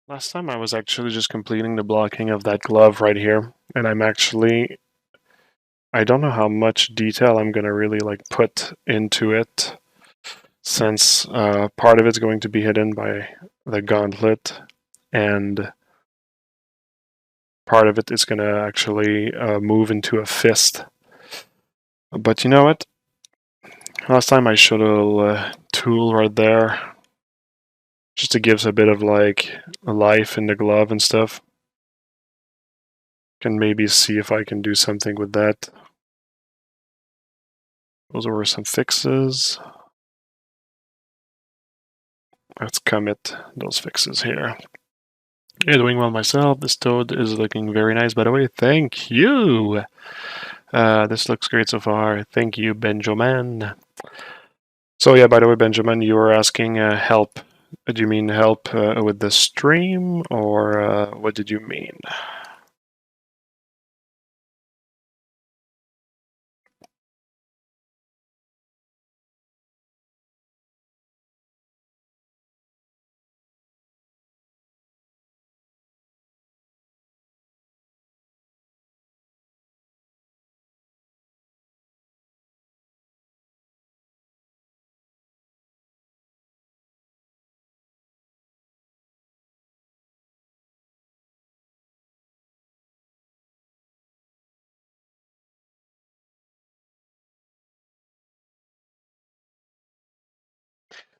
Last time I was actually just completing the blocking of that glove right here, and I don't know how much detail I'm gonna really like put into it, since part of it's going to be hidden by the gauntlet, and part of it is gonna actually move into a fist. But you know what? Last time I showed a little tool right there, just to give a bit of like life in the glove and stuff. Can maybe see if I can do something with that. Those were some fixes. Let's commit those fixes here. Yeah, doing well myself. This toad is looking very nice, by the way. Thank you. This looks great so far. Thank you, Benjamin. So yeah, by the way, Benjamin, you were asking help. Do you mean help with the stream, or what did you mean?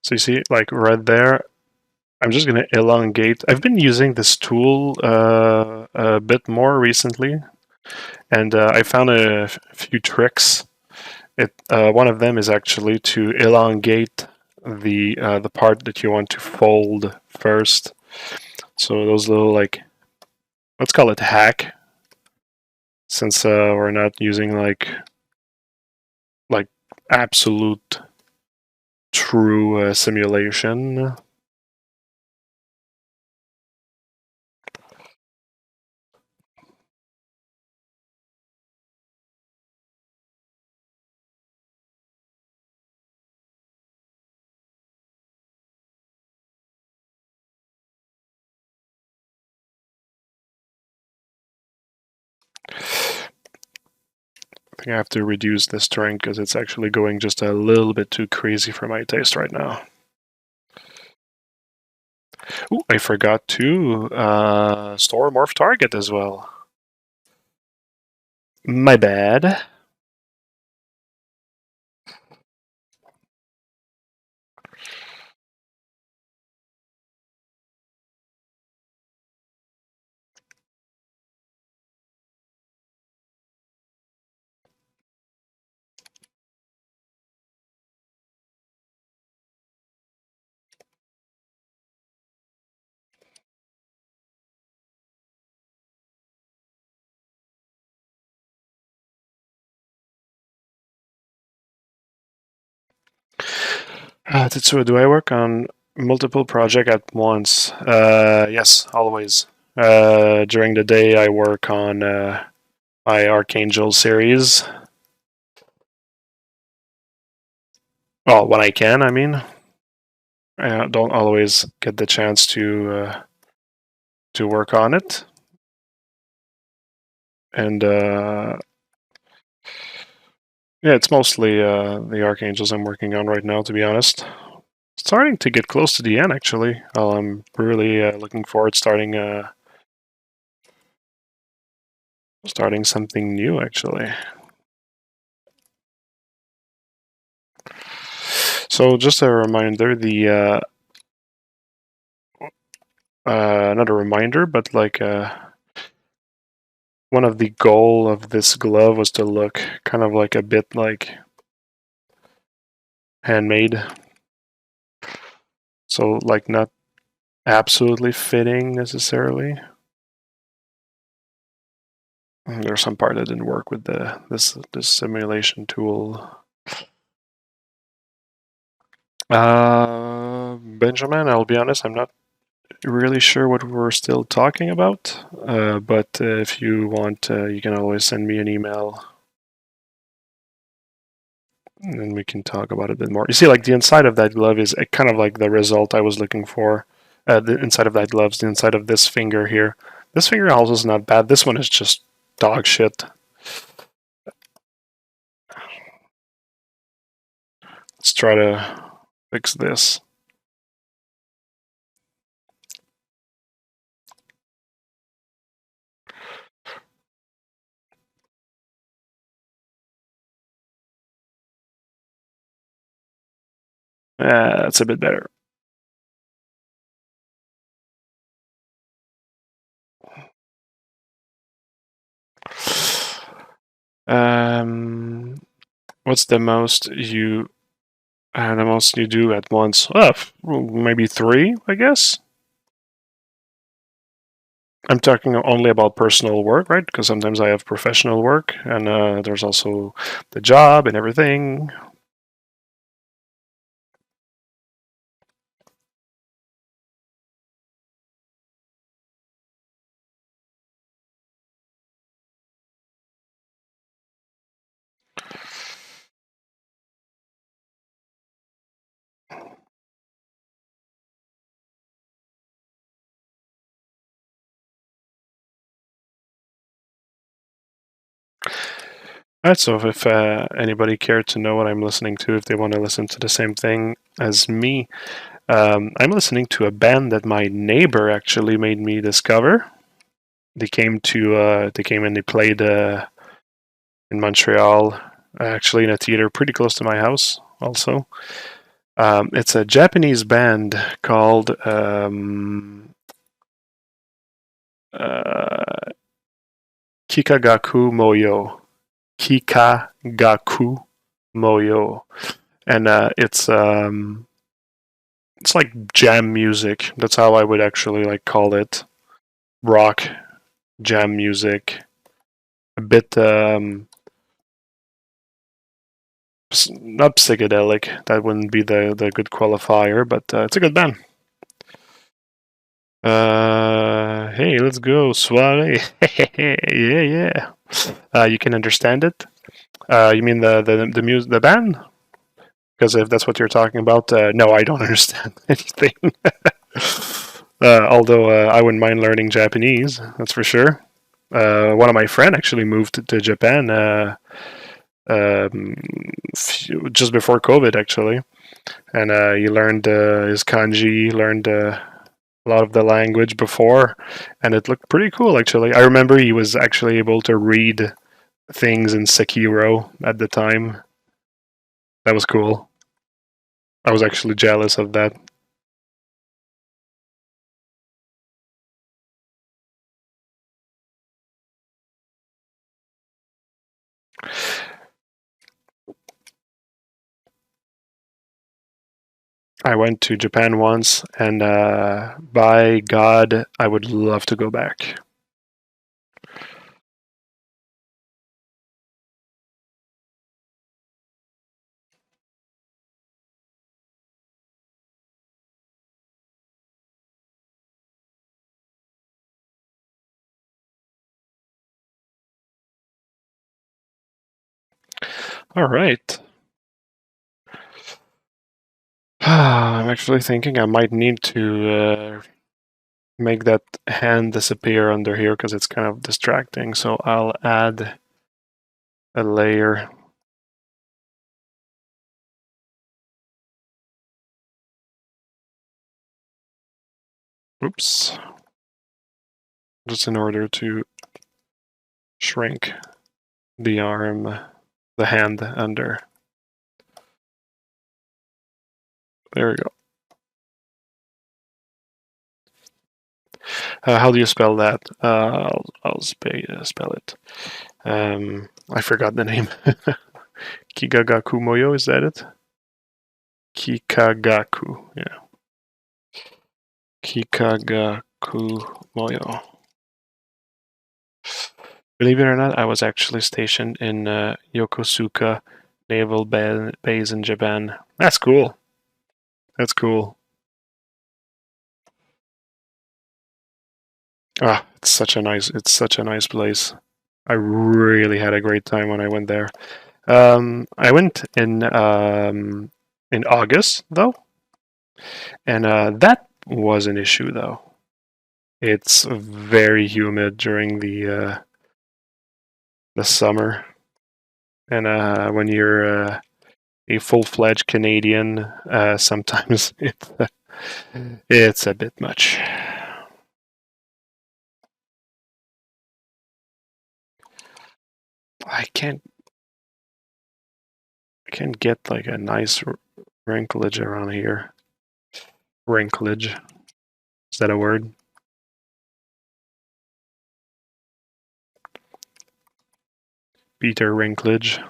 So you see, like right there, I'm just going to elongate. I've been using this tool a bit more recently, and I found a few tricks. One of them is actually to elongate the part that you want to fold first. So those little, like, let's call it hack, since we're not using like absolute true simulation. I think I have to reduce this strength because it's actually going just a little bit too crazy for my taste right now. Ooh, I forgot to store morph target as well. My bad. Tetsuo, do I work on multiple projects at once? Yes, always. During the day, I work on my Archangel series. Well, when I can, I mean. I don't always get the chance to work on it, and yeah, it's mostly the Archangels I'm working on right now, to be honest. Starting to get close to the end, actually. I'm really looking forward to starting something new, actually. So just a reminder, not a reminder, but like one of the goal of this glove was to look kind of like a bit like handmade. So like not absolutely fitting necessarily. There's some part that didn't work with this simulation tool. Benjamin, I'll be honest, I'm not really sure what we're still talking about, but if you want, you can always send me an email and then we can talk about it a bit more. You see, like the inside of that glove is kind of like the result I was looking for. The inside of that gloves, the inside of this finger here. This finger also is not bad. This one is just dog shit. Let's try to fix this. That's a bit better. What's the most you do at once? Maybe 3, I guess. I'm talking only about personal work, right? Because sometimes I have professional work, and there's also the job and everything. Alright, so if anybody cared to know what I'm listening to, if they want to listen to the same thing as me, I'm listening to a band that my neighbor actually made me discover. They came and they played in Montreal, actually in a theater pretty close to my house. Also, it's a Japanese band called Kikagaku Moyo. Kikagaku Moyo, and it's like jam music. That's how I would actually like call it. Rock jam music, a bit not psychedelic. That wouldn't be the good qualifier, but it's a good band. Hey, let's go, soirée. Yeah. You can understand it. You mean the band? Because if that's what you're talking about, no, I don't understand anything. Although I wouldn't mind learning Japanese, that's for sure. One of my friends actually moved to Japan just before COVID, actually, and he learned his kanji, learned a lot of the language before, and it looked pretty cool, actually. I remember he was actually able to read things in Sekiro at the time. That was cool. I was actually jealous of that. I went to Japan once, and by God, I would love to go back. All right. I'm actually thinking I might need to make that hand disappear under here because it's kind of distracting. So I'll add a layer. Oops. Just in order to shrink the arm, the hand under. There we go. How do you spell that? I'll spell it. I forgot the name. Kikagaku Moyo, is that it? Kikagaku, yeah. Kikagaku Moyo. Believe it or not, I was actually stationed in Yokosuka Naval Base in Japan. That's cool. That's cool. It's such a nice place. I really had a great time when I went there. I went in August though, and that was an issue though. It's very humid during the summer, and when you're a full-fledged Canadian, sometimes it's a bit much. I can't get like a nice wrinklage around here. Wrinklage, is that a word? Peter Wrinklage.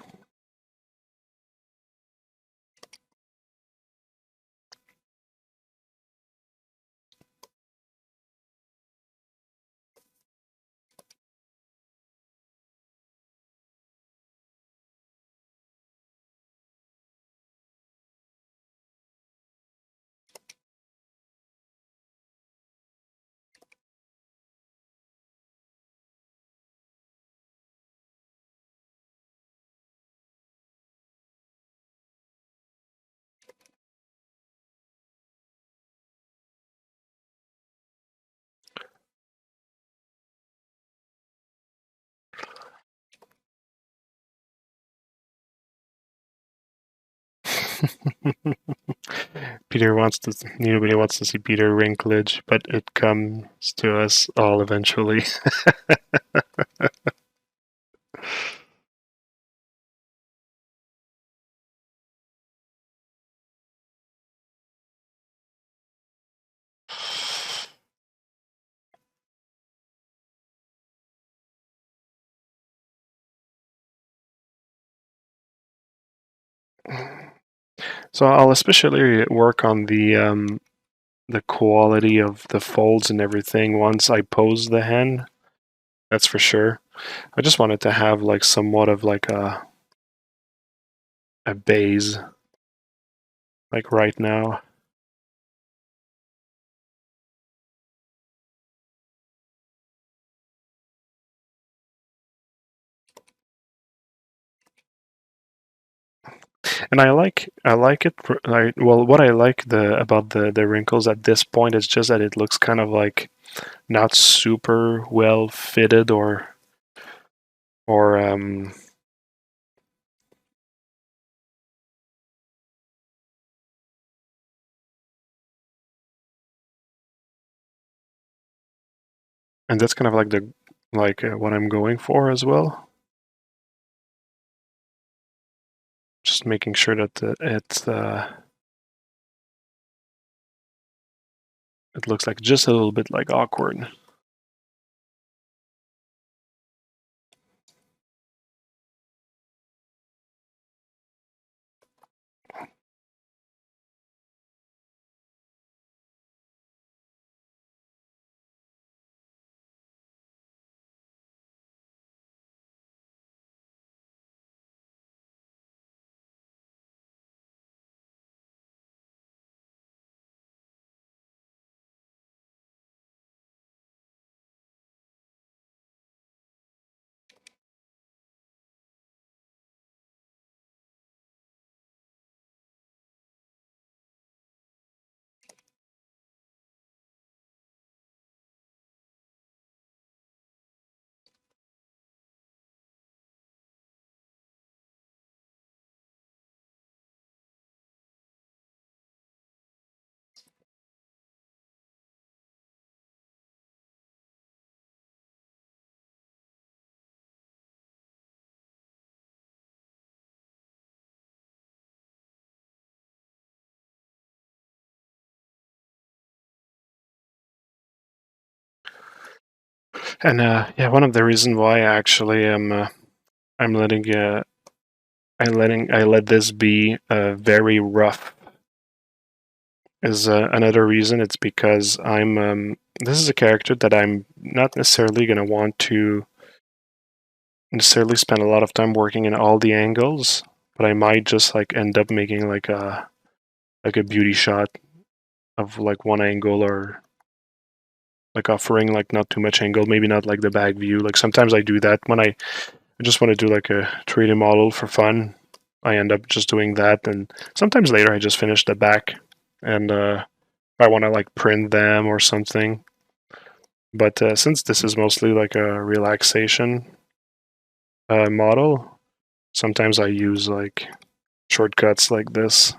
Nobody wants to see Peter Wrinklage, but it comes to us all eventually. So I'll especially work on the quality of the folds and everything once I pose the hand. That's for sure. I just wanted to have like somewhat of like a base, like right now. And I like it. Well, what I like about the wrinkles at this point is just that it looks kind of like not super well fitted or and that's kind of like what I'm going for as well. Just making sure that it looks like just a little bit like awkward. And yeah, one of the reasons why I actually am I'm letting I let this be very rough is another reason. It's because this is a character that I'm not necessarily going to want to necessarily spend a lot of time working in all the angles, but I might just like end up making like a beauty shot of like one angle, or like offering like not too much angle, maybe not like the back view. Like sometimes I do that when I just want to do like a 3D model for fun. I end up just doing that, and sometimes later I just finish the back and I want to like print them or something. But since this is mostly like a relaxation model, sometimes I use like shortcuts like this.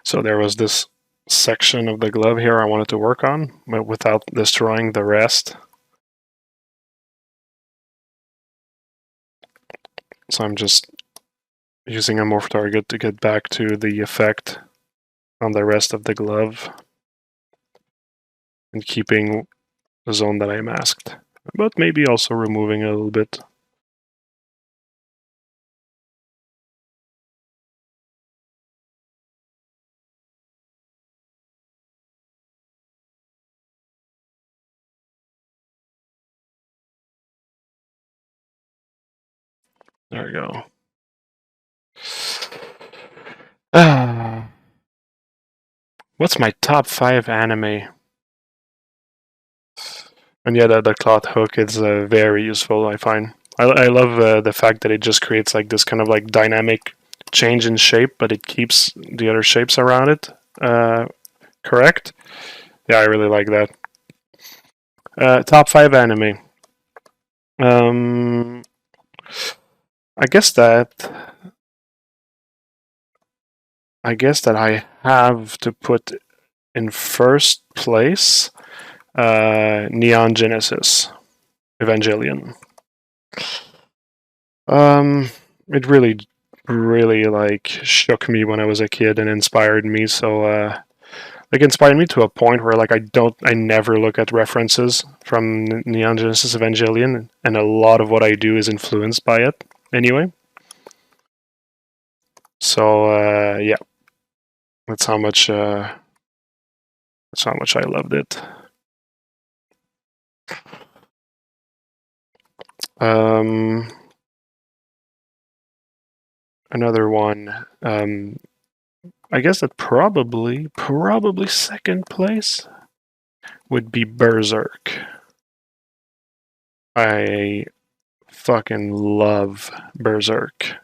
So there was this section of the glove here I wanted to work on, but without destroying the rest. So I'm just using a morph target to get back to the effect on the rest of the glove and keeping the zone that I masked, but maybe also removing a little bit. There we go. What's my top 5 anime? And yeah, the cloth hook is very useful, I find. I love the fact that it just creates like this kind of like dynamic change in shape, but it keeps the other shapes around it correct. Yeah, I really like that. Top 5 anime. Um, I guess that I have to put in first place Neon Genesis Evangelion. It really like shook me when I was a kid and inspired me. So like inspired me to a point where like I never look at references from Neon Genesis Evangelion, and a lot of what I do is influenced by it anyway. So yeah, that's how much I loved it. Um, Another one. I guess that probably second place would be Berserk. I fucking love Berserk.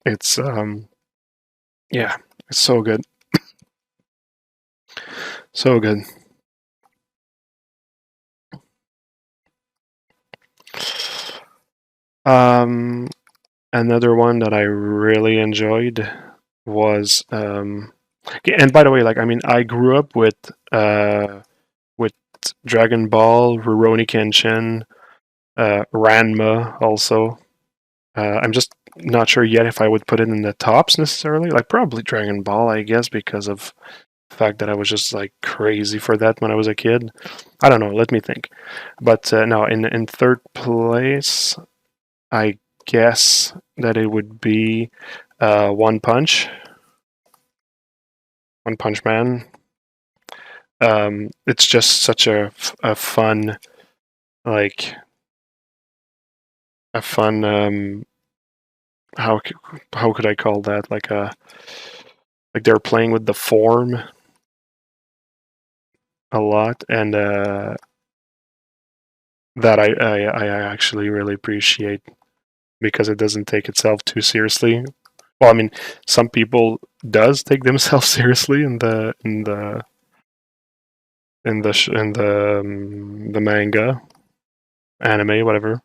It's yeah, it's so good. So good. Another one that I really enjoyed was and by the way, like I mean I grew up with Dragon Ball, Rurouni Kenshin, Ranma also. I'm just not sure yet if I would put it in the tops necessarily. Like probably Dragon Ball, I guess, because of the fact that I was just like crazy for that when I was a kid. I don't know. Let me think. But no, in third place, I guess that it would be One Punch Man. It's just such a fun like a fun how could I call that, like they're playing with the form a lot, and that I actually really appreciate, because it doesn't take itself too seriously. Well, I mean, some people does take themselves seriously in the manga, anime, whatever.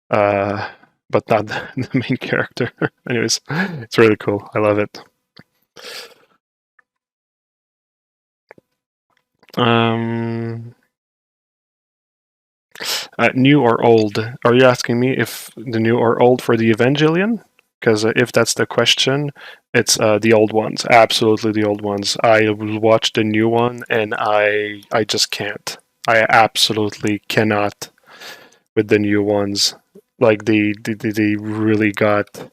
Uh, but not the main character. Anyways, it's really cool. I love it. Um, New or old? Are you asking me if the new or old for the Evangelion? Because if that's the question, it's the old ones. Absolutely the old ones. I watched the new one, and I just can't. I absolutely cannot with the new ones. Like they really got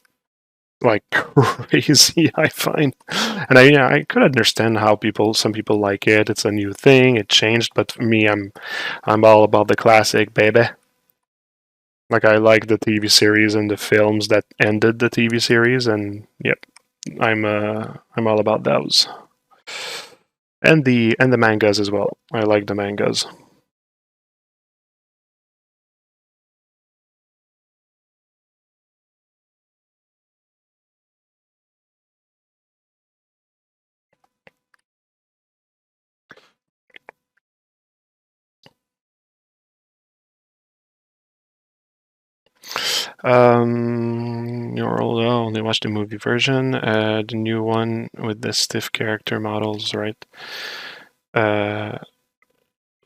like crazy, I find. And I could understand how some people like it. It's a new thing. It changed, but for me, I'm all about the classic, baby. Like, I like the TV series and the films that ended the TV series, and yep, I'm all about those. And the mangas as well. I like the mangas. You're old. Oh, only watched the movie version. The new one with the stiff character models, right? Uh,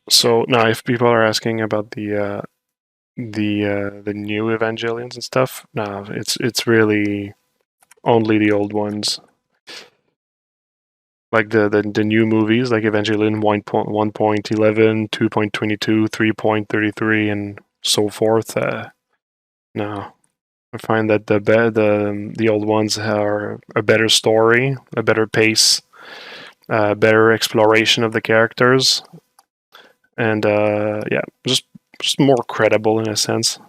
so now, if people are asking about the new Evangelions and stuff, no, it's really only the old ones. Like the new movies, like Evangelion 1.11, 2.22, 3.33, and so forth. No, I find that the old ones are a better story, a better pace, better exploration of the characters, and yeah, just more credible in a sense.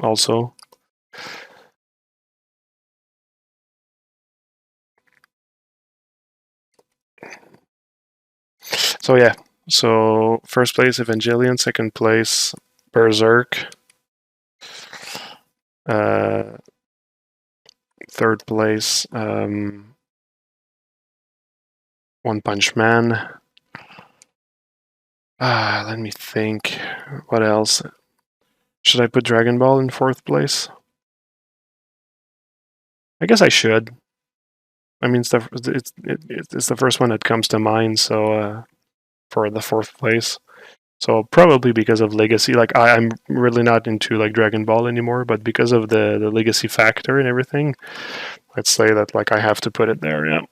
Also, so yeah, so first place Evangelion, second place Berserk, uh, third place One Punch Man. Let me think. What else? Should I put Dragon Ball in fourth place? I guess I should. I mean, it's the first one that comes to mind. So for the fourth place, so probably because of legacy. Like, I'm really not into like Dragon Ball anymore, but because of the legacy factor and everything, let's say that like I have to put it there. Yeah,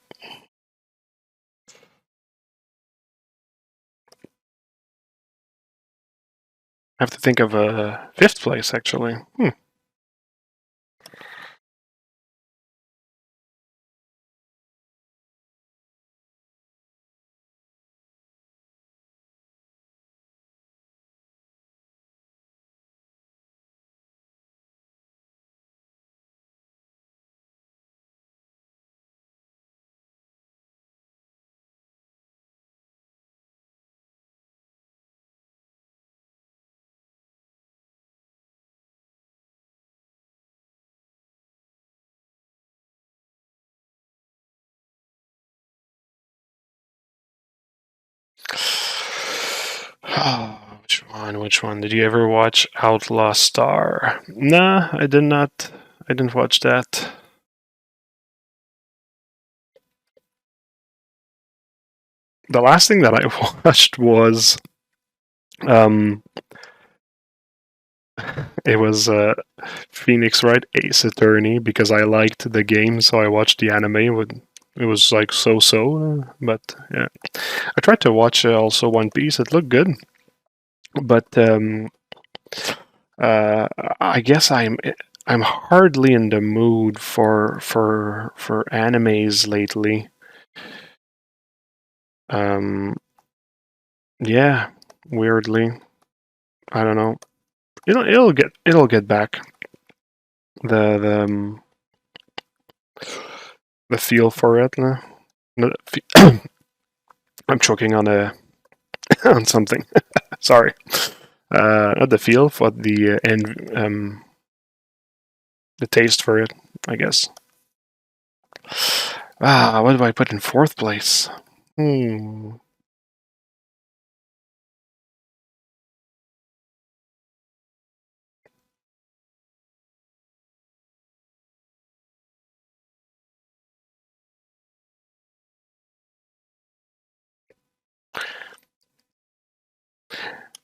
I have to think of a fifth place actually. Which one? Which one? Did you ever watch Outlaw Star? Nah, I did not. I didn't watch that. The last thing that I watched was um it was Phoenix Wright Ace Attorney, because I liked the game, so I watched the anime. It was like so, but yeah, I tried to watch also One Piece. It looked good, but uh, I guess I'm hardly in the mood for animes lately. Um, yeah, weirdly. I don't know. It'll get back the the feel for it. No, I'm choking on a on something. Sorry. Not the feel, but the taste for it, I guess. What do I put in fourth place?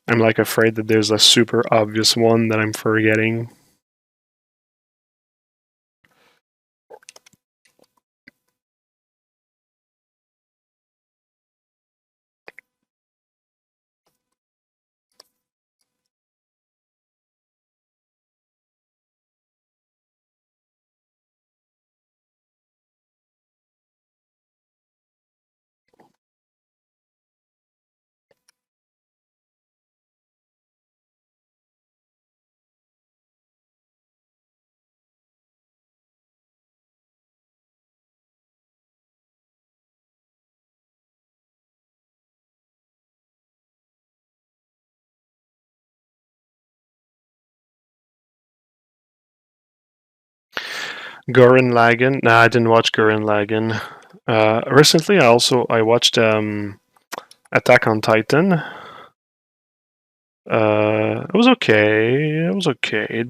I'm like afraid that there's a super obvious one that I'm forgetting. Gurren Lagann. Nah, I didn't watch Gurren Lagann. Recently, I watched Attack on Titan. It was okay. It was okay. It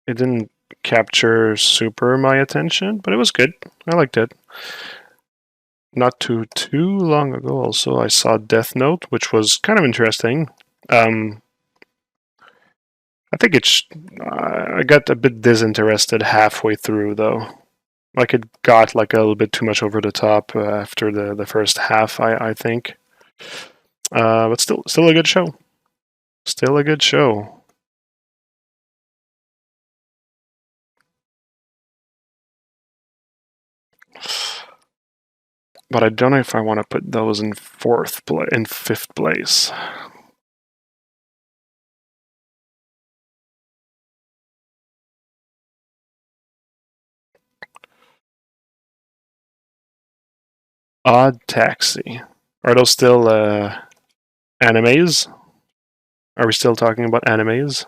didn't capture super my attention, but it was good. I liked it. Not too long ago, also I saw Death Note, which was kind of interesting. I think I got a bit disinterested halfway through, though. Like it got like a little bit too much over the top after the first half. I think, but still a good show. Still a good show. But I don't know if I want to put those in fifth place. Odd Taxi. Are those still animes? Are we still talking about animes?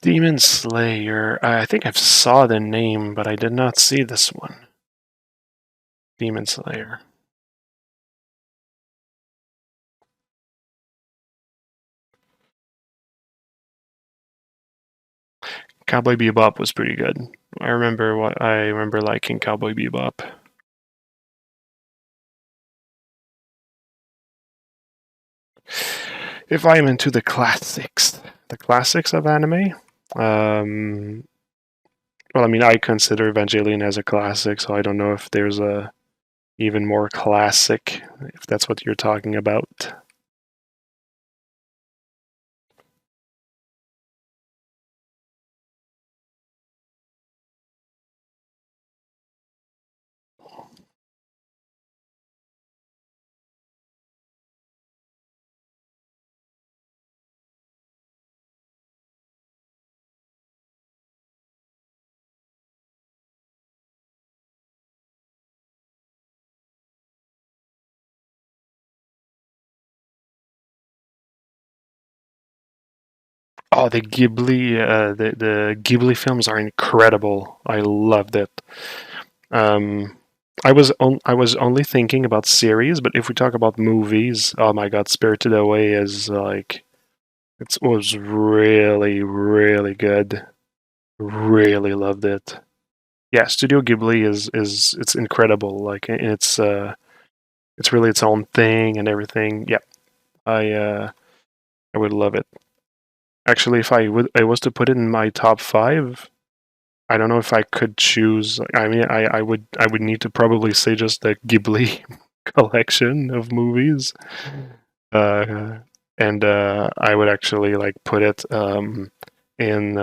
Demon Slayer. I think I've saw the name, but I did not see this one. Demon Slayer. Cowboy Bebop was pretty good. I remember liking Cowboy Bebop. If I am into the classics of anime, well, I mean, I consider Evangelion as a classic, so I don't know if there's a even more classic, if that's what you're talking about. Oh, the Ghibli films are incredible. I loved it. Um, I was only thinking about series, but if we talk about movies, oh my god, Spirited Away is like It was really, really good. Really loved it. Yeah, Studio Ghibli is it's incredible. Like it's really its own thing and everything. Yeah, I would love it. Actually, if I was to put it in my top 5, I don't know if I could choose. I mean, I would need to probably say just the Ghibli collection of movies, uh, and I would actually like put it in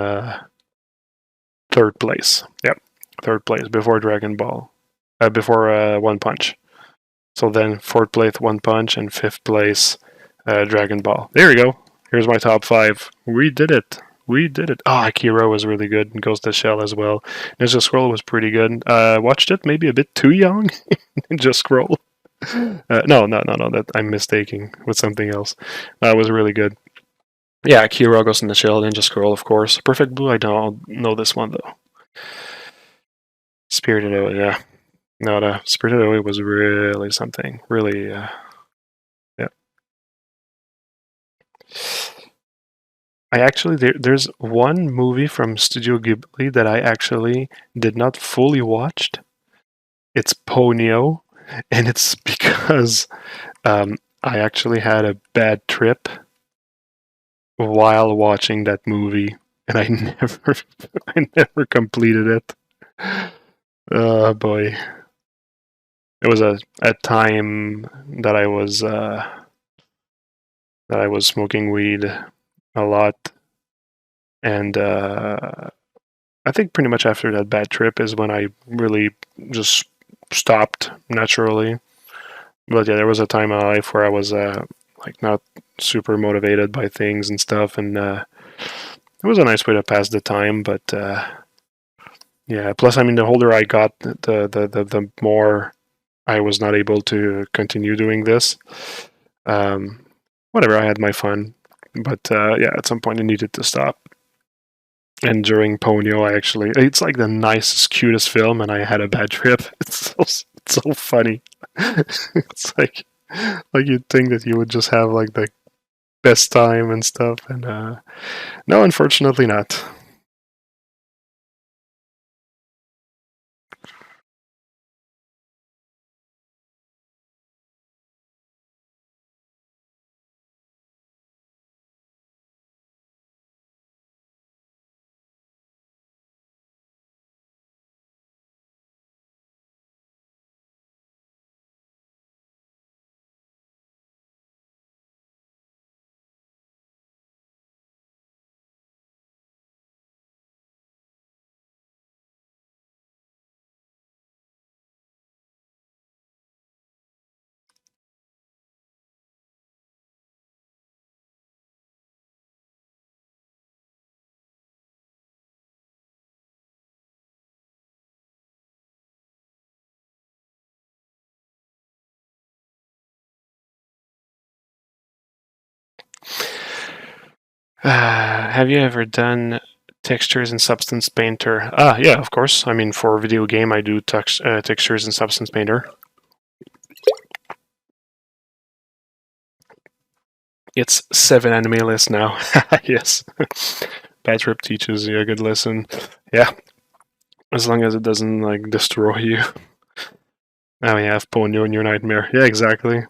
third place. Yep, third place before Dragon Ball, before One Punch. So then fourth place One Punch and fifth place Dragon Ball. There we go. Here's my top 5. We did it. We did it. Oh, Akira was really good, and Ghost of the Shell as well. Ninja Scroll was pretty good. Watched it maybe a bit too young. Ninja Scroll. No. That I'm mistaking with something else. It was really good. Yeah, Akira, Ghost in the Shell, Ninja Scroll, of course. Perfect Blue, I don't know this one though. Spirited Away, yeah. No, the Spirited Away was really something. Really, yeah. There's one movie from Studio Ghibli that I actually did not fully watched. It's Ponyo, and it's because I actually had a bad trip while watching that movie, and I never, I never completed it. Oh boy, it was a time that I was smoking weed a lot, and I think pretty much after that bad trip is when I really just stopped naturally. But yeah, there was a time in my life where I was like not super motivated by things and stuff, and it was a nice way to pass the time. But yeah, plus I mean, the older I got, the more I was not able to continue doing this. Um, Whatever, I had my fun, but yeah, at some point I needed to stop. And during Ponyo, it's like the nicest, cutest film, and I had a bad trip. It's so funny. It's like you'd think that you would just have like the best time and stuff, and no, unfortunately not. Have you ever done textures in Substance Painter? Yeah, of course. I mean, for a video game, I do textures in Substance Painter. It's 7 anime list now. Yes. Bad trip teaches you a good lesson. Yeah. As long as it doesn't like destroy you. Now you have Ponyo in your nightmare. Yeah, exactly.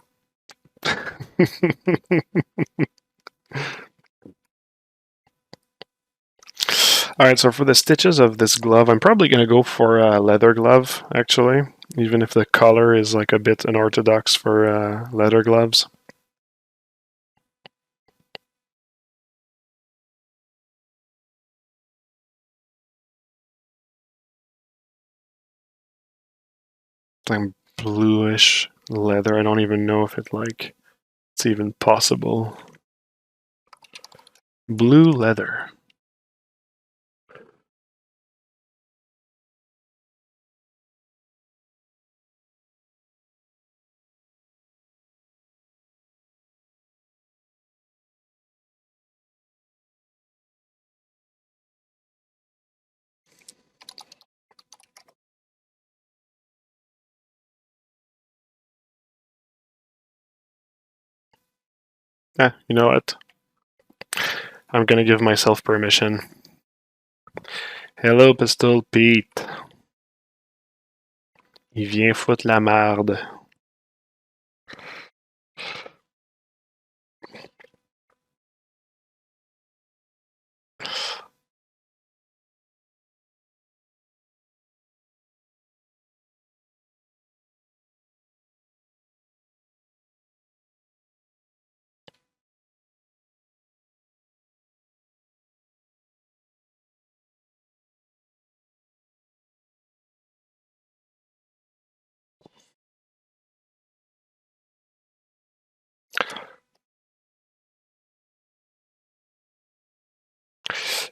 Alright, so for the stitches of this glove, I'm probably going to go for a leather glove, actually. Even if the color is like a bit unorthodox for leather gloves. Like bluish leather. I don't even know if it's even possible. Blue leather. You know what? I'm gonna give myself permission. Hello, Pistol Pete. Il vient foutre la merde.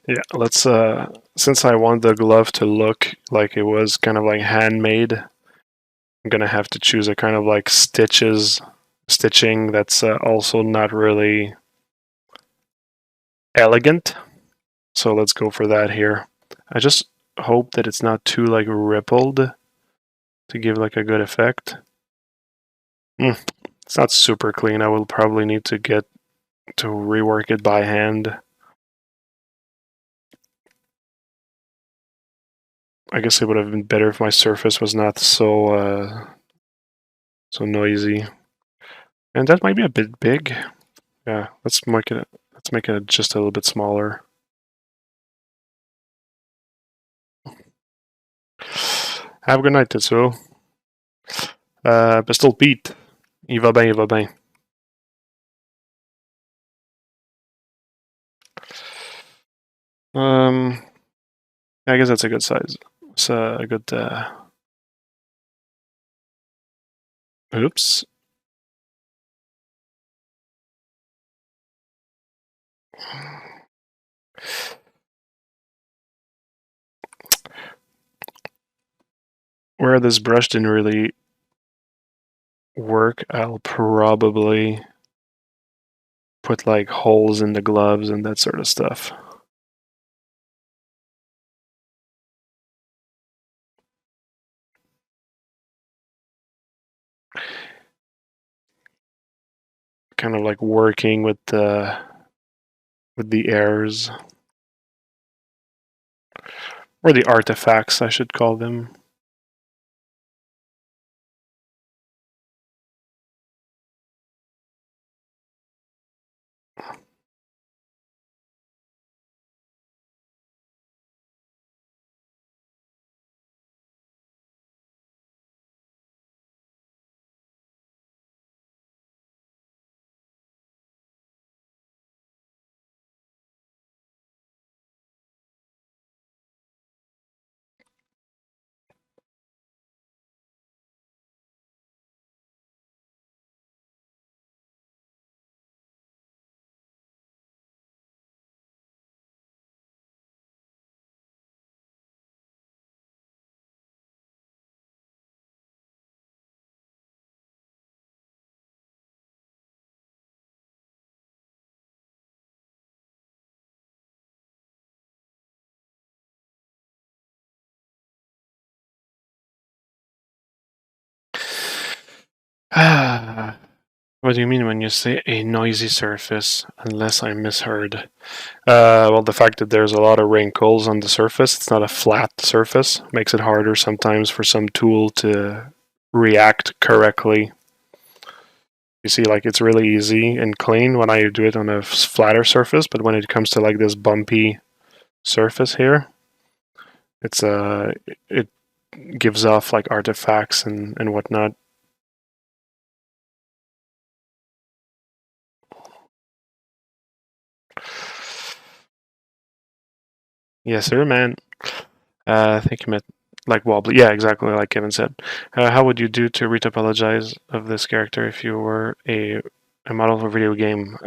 Yeah, let's since I want the glove to look like it was kind of like handmade, I'm gonna have to choose a kind of like stitching that's also not really elegant. So let's go for that here. I just hope that it's not too like rippled to give like a good effect. It's not super clean. I will probably need to get to rework it by hand. I guess it would have been better if my surface was not so so noisy. And that might be a bit big. Yeah, let's make it just a little bit smaller. Have a good night, Tetsuo. Pistol Pete. Il va bien, il va bien. I guess that's a good size. It's a good. Oops. Where this brush didn't really work, I'll probably put like holes in the gloves and that sort of stuff. Kind of like working with the airs. Or the artifacts, I should call them. What do you mean when you say a noisy surface? Unless I misheard. Well, the fact that there's a lot of wrinkles on the surface, it's not a flat surface, makes it harder sometimes for some tool to react correctly. You see, like it's really easy and clean when I do it on a flatter surface, but when it comes to like this bumpy surface here, it's it gives off like artifacts and whatnot. Yes, sir, man. I think you meant like wobbly. Yeah, exactly like Kevin said. How would you do to retopologize of this character if you were a model for a video game?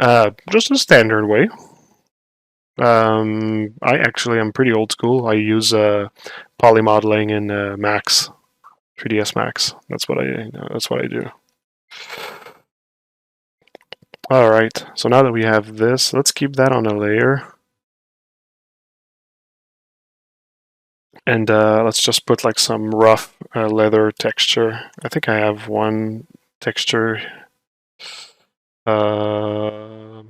Just a standard way. I actually am pretty old school. I use poly modeling in Max, 3ds Max. That's what I do. All right. So now that we have this, let's keep that on a layer. And let's just put like some rough leather texture. I think I have one texture. Uh,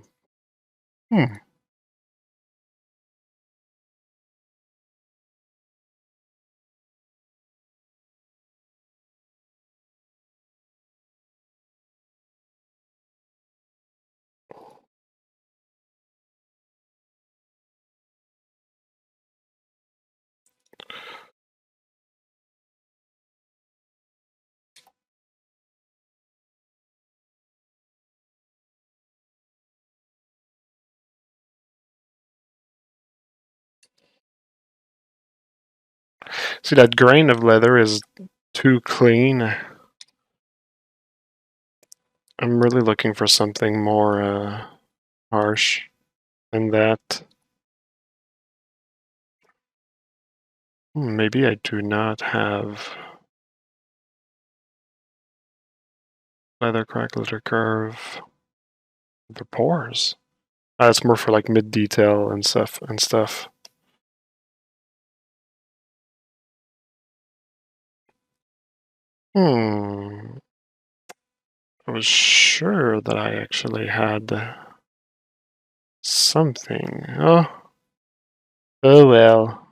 See, that grain of leather is too clean. I'm really looking for something more harsh than that. Maybe I do not have leather crack, leather curve, leather pores. That's more for like mid detail and stuff. I was sure that I actually had something. Oh well.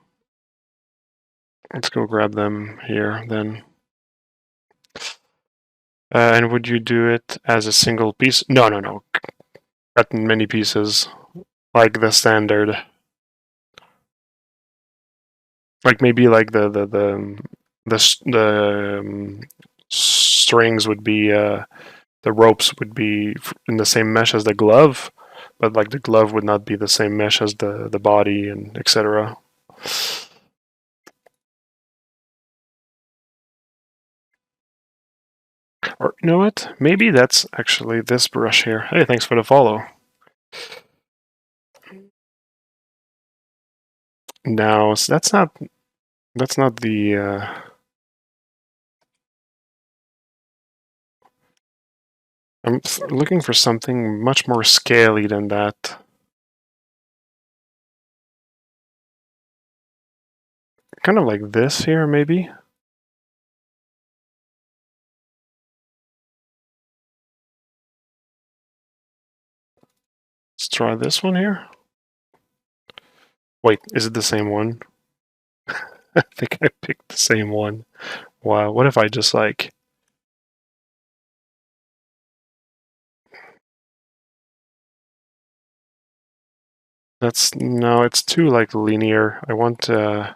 Let's go grab them here then. And would you do it as a single piece? No. Cut in many pieces, like the standard. Like maybe like the strings would be the ropes would be in the same mesh as the glove, but like the glove would not be the same mesh as the body and etc. Or you know what? Maybe that's actually this brush here. Hey, thanks for the follow. Now, so that's not the I'm looking for something much more scaly than that. Kind of like this here, maybe? Let's try this one here. Wait, is it the same one? I think I picked the same one. Wow, what if I just like... No, it's too like linear. I want a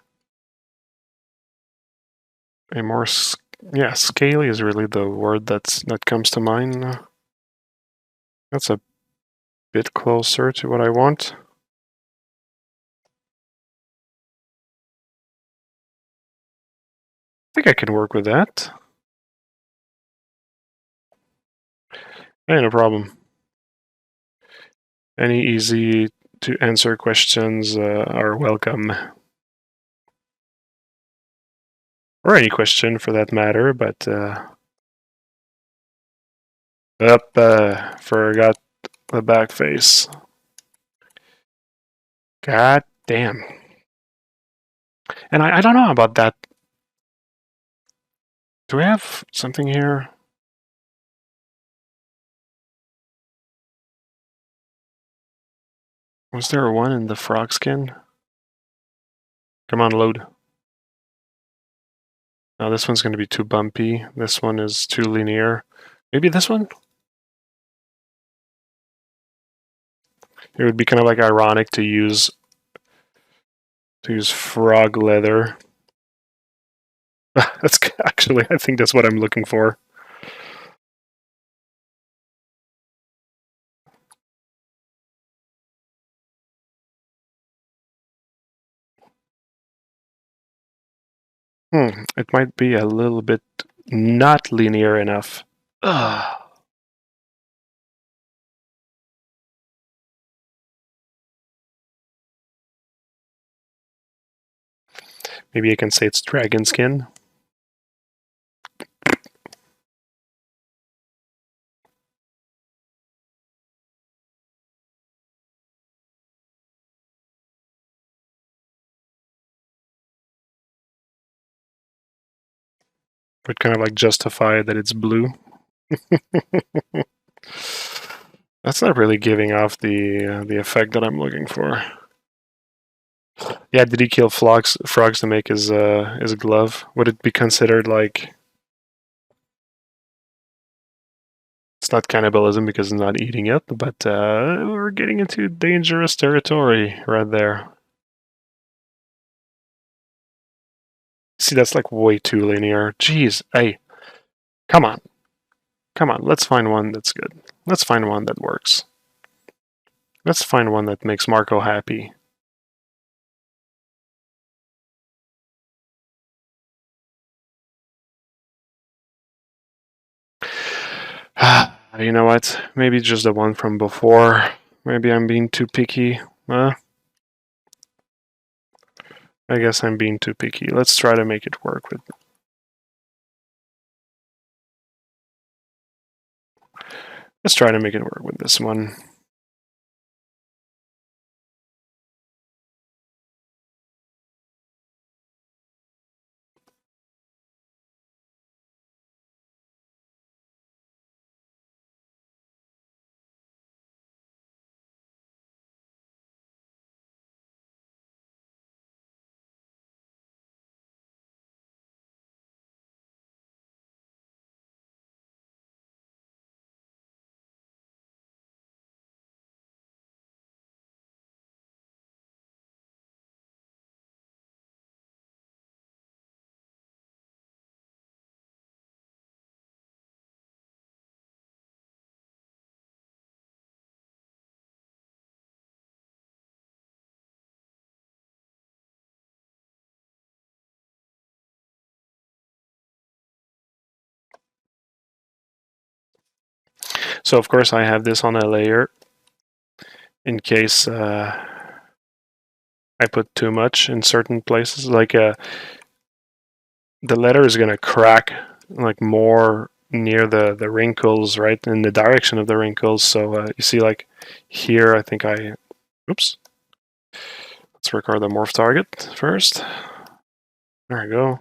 more... Yeah, scaly is really the word that comes to mind. That's a bit closer to what I want. I think I can work with that. Hey, no problem. Any easy to answer questions are welcome. Or any question for that matter, but forgot the back face. God damn. And I don't know about that. Do we have something here? Was there one in the frog skin? Come on, load. Now this one's going to be too bumpy. This one is too linear. Maybe this one? It would be kind of like ironic to use frog leather. That's actually, I think that's what I'm looking for. It might be a little bit not linear enough. Ugh. Maybe I can say it's dragon skin. Would kind of like justify that it's blue. That's not really giving off the effect that I'm looking for. Yeah, did he kill frogs to make his glove? Would it be considered like... It's not cannibalism because it's not eating it, but we're getting into dangerous territory right there. See, that's like way too linear. Jeez, hey, come on. Come on, let's find one that's good. Let's find one that works. Let's find one that makes Marco happy. You know what? Maybe just the one from before. Maybe I'm being too picky. I guess I'm being too picky. Let's try to make it work with. Let's try to make it work with this one. So of course I have this on a layer in case I put too much in certain places. Like the letter is gonna crack like more near the wrinkles, right, in the direction of the wrinkles. So you see, like here, I think oops. Let's record the morph target first. There we go.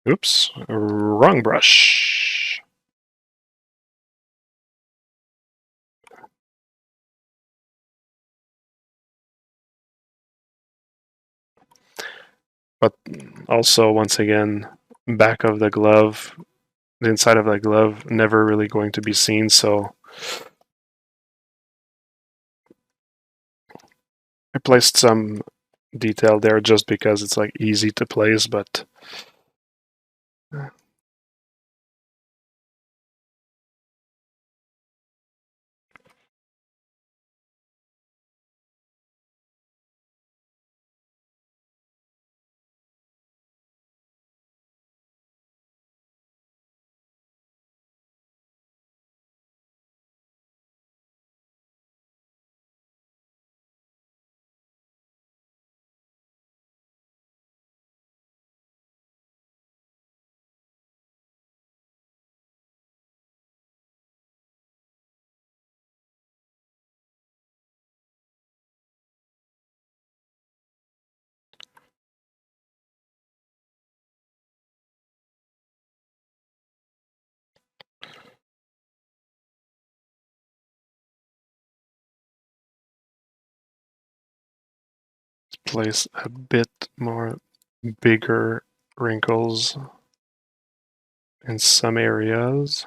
Oops, wrong brush. But also, once again, back of the glove, the inside of the glove, never really going to be seen, so I placed some detail there just because it's like easy to place, but place a bit more bigger wrinkles in some areas.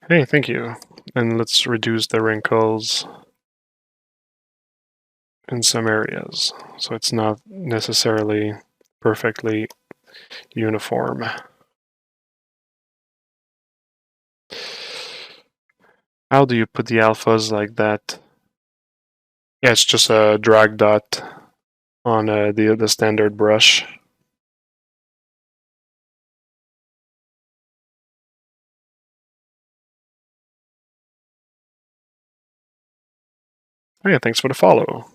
Hey, thank you. And let's reduce the wrinkles in some areas, so it's not necessarily perfectly uniform. How do you put the alphas like that? Yeah, it's just a drag dot on the standard brush. Oh yeah, thanks for the follow.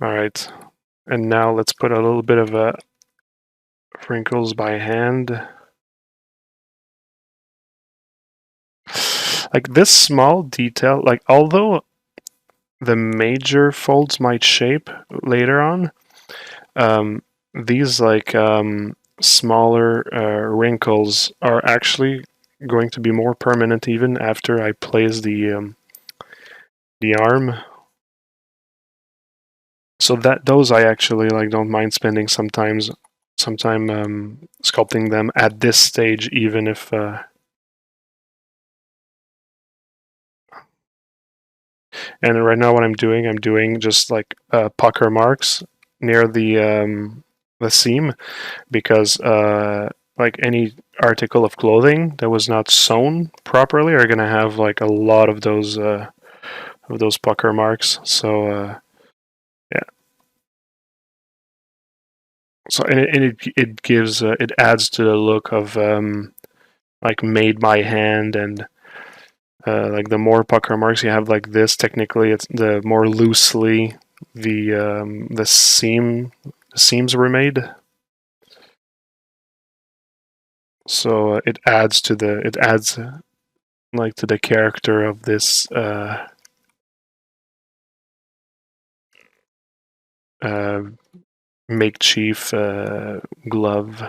All right, and now let's put a little bit of wrinkles by hand. Like this small detail, like although the major folds might shape later on, these like smaller wrinkles are actually going to be more permanent even after I place the arm. So that those I actually like don't mind spending some time sculpting them at this stage, even if And right now, what I'm doing just like pucker marks near the seam, because like any article of clothing that was not sewn properly are gonna have like a lot of those pucker marks. So yeah. So it gives it adds to the look of like made by hand, and like the more pucker marks you have like this, technically it's the more loosely the seams were made. So it adds like to the character of this uh, makeshift glove.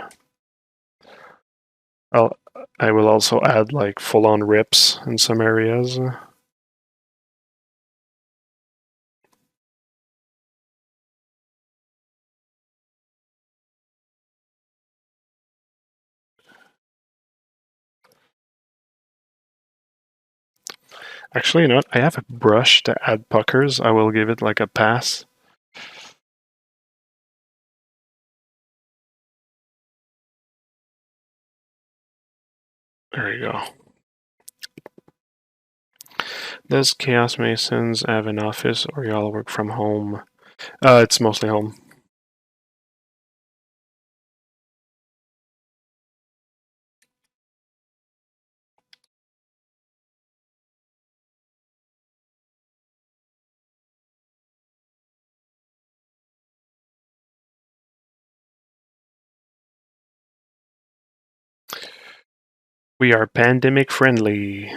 I'll, I will also add like full-on rips in some areas. Actually, you know what? I have a brush to add puckers. I will give it like a pass. There you go. Does Chaos Masons have an office, or y'all work from home? It's mostly home. We are pandemic friendly.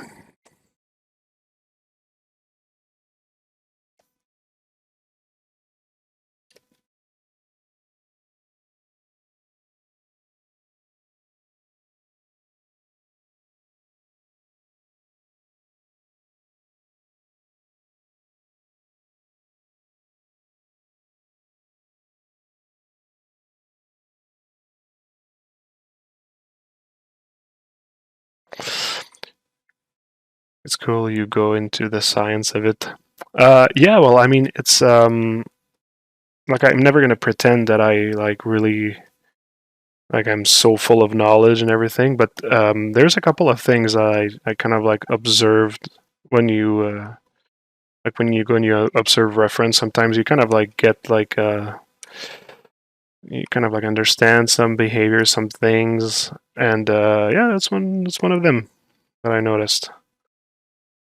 It's cool you go into the science of it. Yeah, well, I mean, it's like I'm never gonna pretend that I like really like I'm so full of knowledge and everything, but there's a couple of things I kind of like observed when you like when you go and you observe reference. Sometimes you kind of like get like you kind of like understand some behaviors, some things, and yeah, that's one of them that I noticed.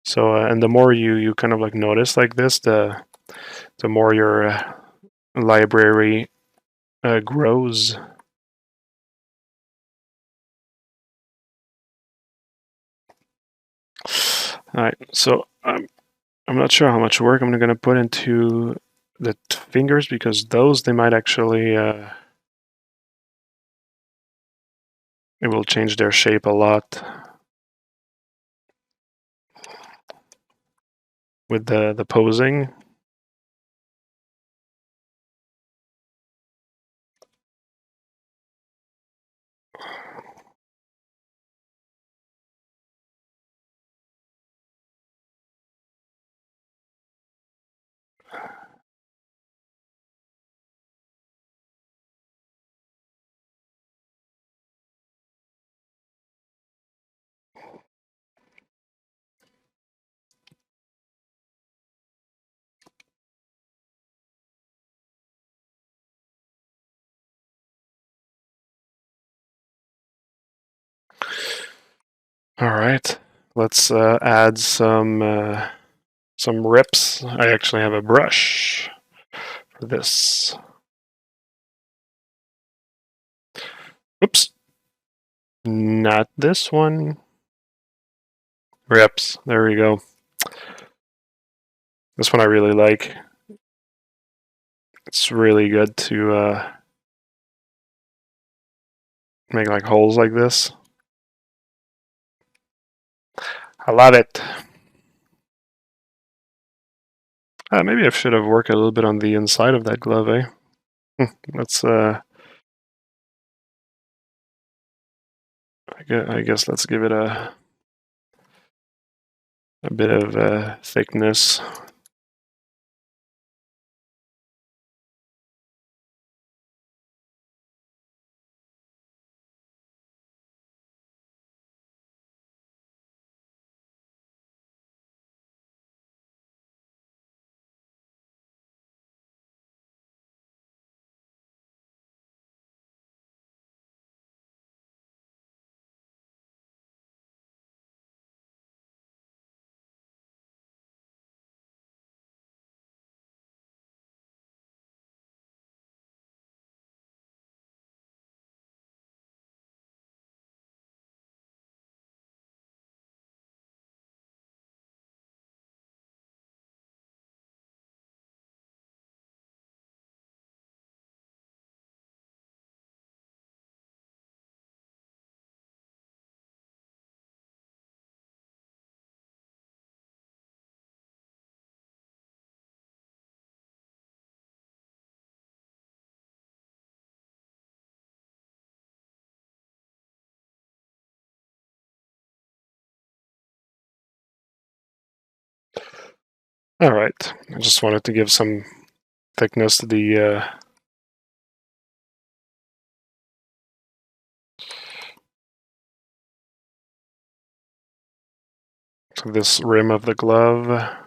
So and the more you kind of like notice like this, the more your library grows. All right, so I'm not sure how much work I'm going to put into the fingers, because those they might actually it will change their shape a lot with the posing. All right, let's add some rips. I actually have a brush for this. Oops, not this one. Rips. There we go. This one I really like. It's really good to make like holes like this. I love it. Maybe I should have worked a little bit on the inside of that glove, eh? Let's I guess let's give it a bit of thickness. All right, I just wanted to give some thickness to the to this rim of the glove.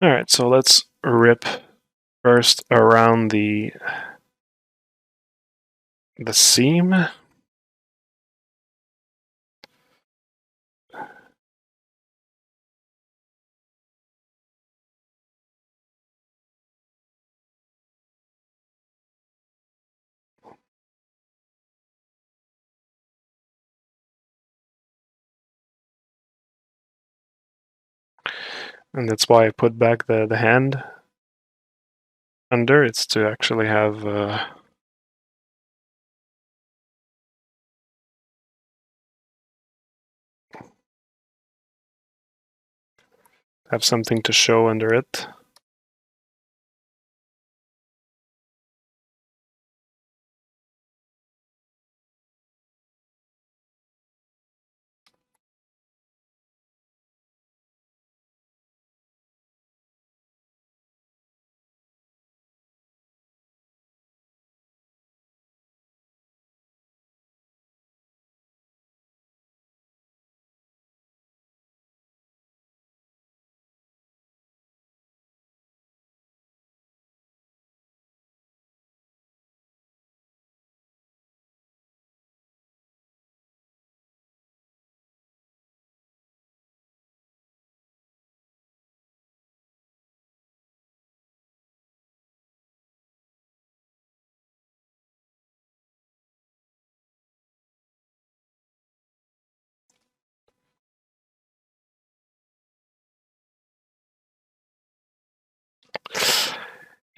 All right, so let's rip first around the seam. And that's why I put back the hand under. It's to actually have something to show under it.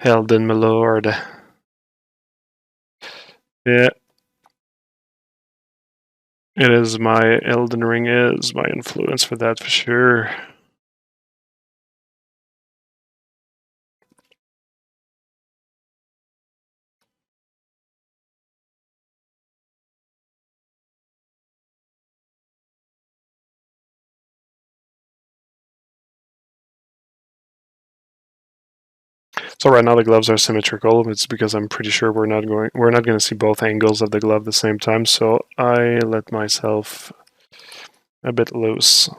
Elden, my lord. Yeah. It is my Elden Ring is my influence for that for sure. So right now the gloves are symmetrical. It's because I'm pretty sure we're not going to see both angles of the glove at the same time. So I let myself a bit loose.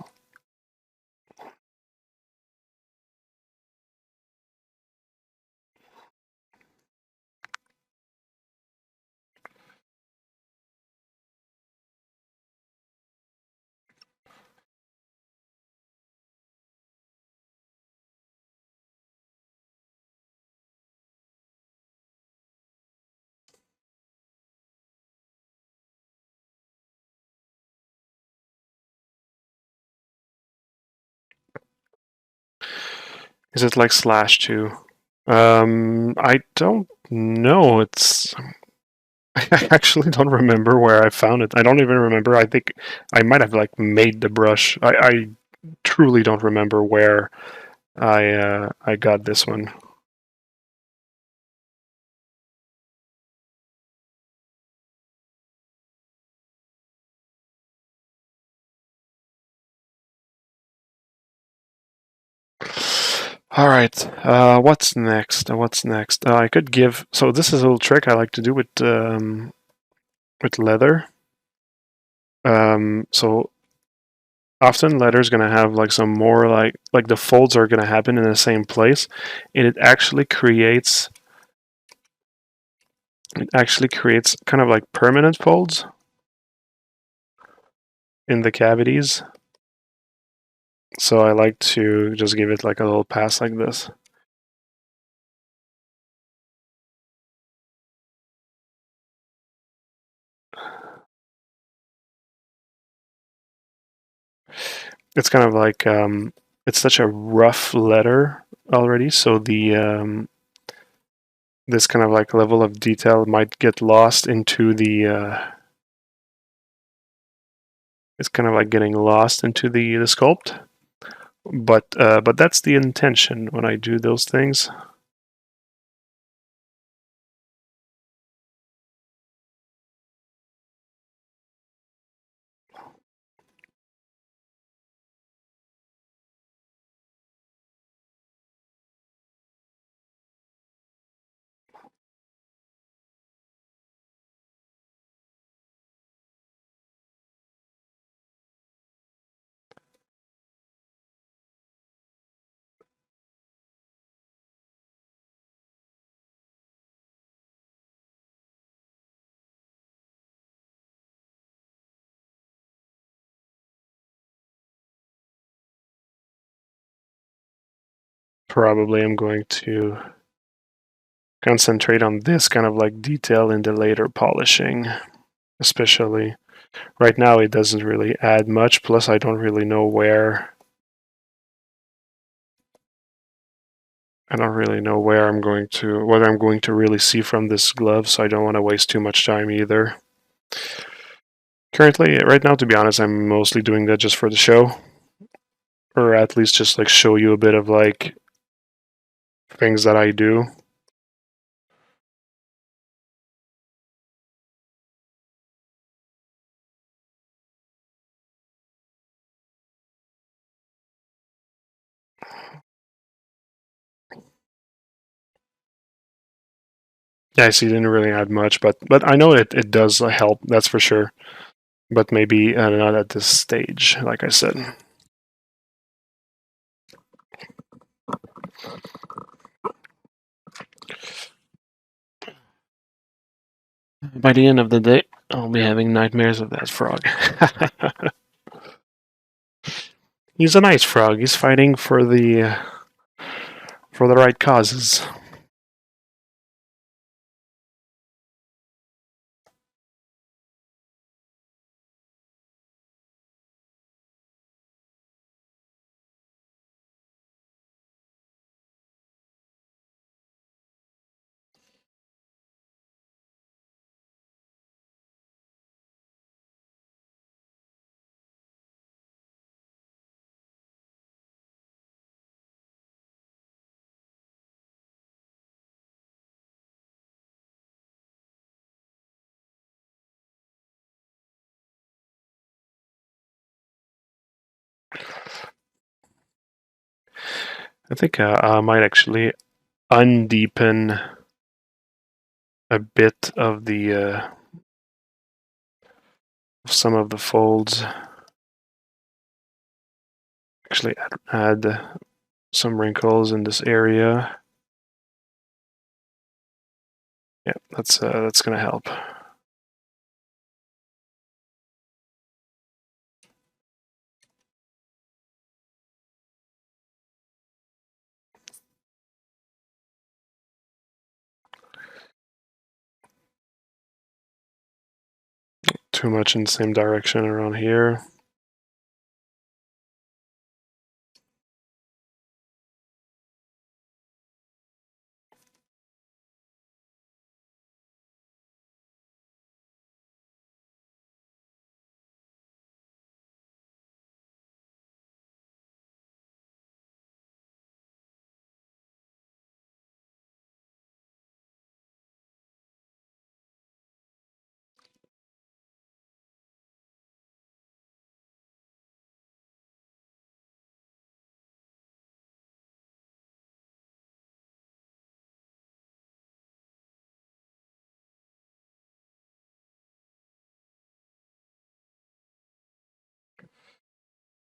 Is it like slash too? I don't know. I actually don't remember where I found it. I don't even remember. I think I might have like made the brush. I truly don't remember where I got this one. All right. What's next? What's next? I could give. So this is a little trick I like to do with leather. So often leather is gonna have like some more like the folds are gonna happen in the same place, and it actually creates kind of like permanent folds in the cavities. So I like to just give it like a little pass like this. it's kind of like it's such a rough letter already, so the this kind of like level of detail might get lost into the it's kind of like getting lost into the sculpt, but that's the intention when I do those things. Probably I'm going to concentrate on this kind of like detail in the later polishing, especially. Right now it doesn't really add much, plus I don't really know where I'm going to, whether I'm going to really see from this glove, so I don't want to waste too much time either. Currently, right now, to be honest, I'm mostly doing that just for the show, or at least just like show you a bit of like things that I do. Yeah, I see, it didn't really add much, but I know it does help, that's for sure. But maybe not at this stage, like I said. By the end of the day, I'll be having nightmares of that frog. He's a nice frog. He's fighting for the right causes. I think I might actually undeepen a bit of the some of the folds. Actually, add some wrinkles in this area. Yeah, that's gonna help. Too much in the same direction around here.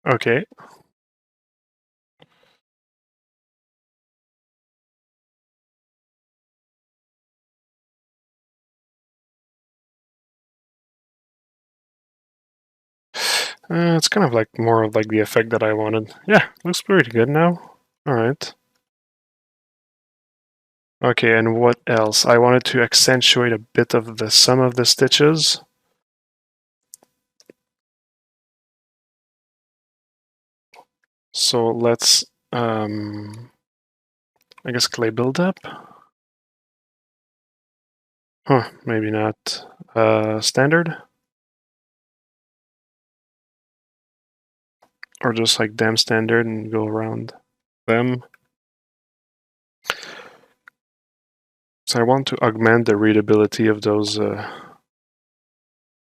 Okay. It's kind of like more of like the effect that I wanted. Yeah, looks pretty good now. All right. Okay, and what else? I wanted to accentuate a bit of the some of the stitches. So let's, I guess clay buildup? Huh, maybe not. Standard? Or just like damn standard and go around them. So I want to augment the readability of those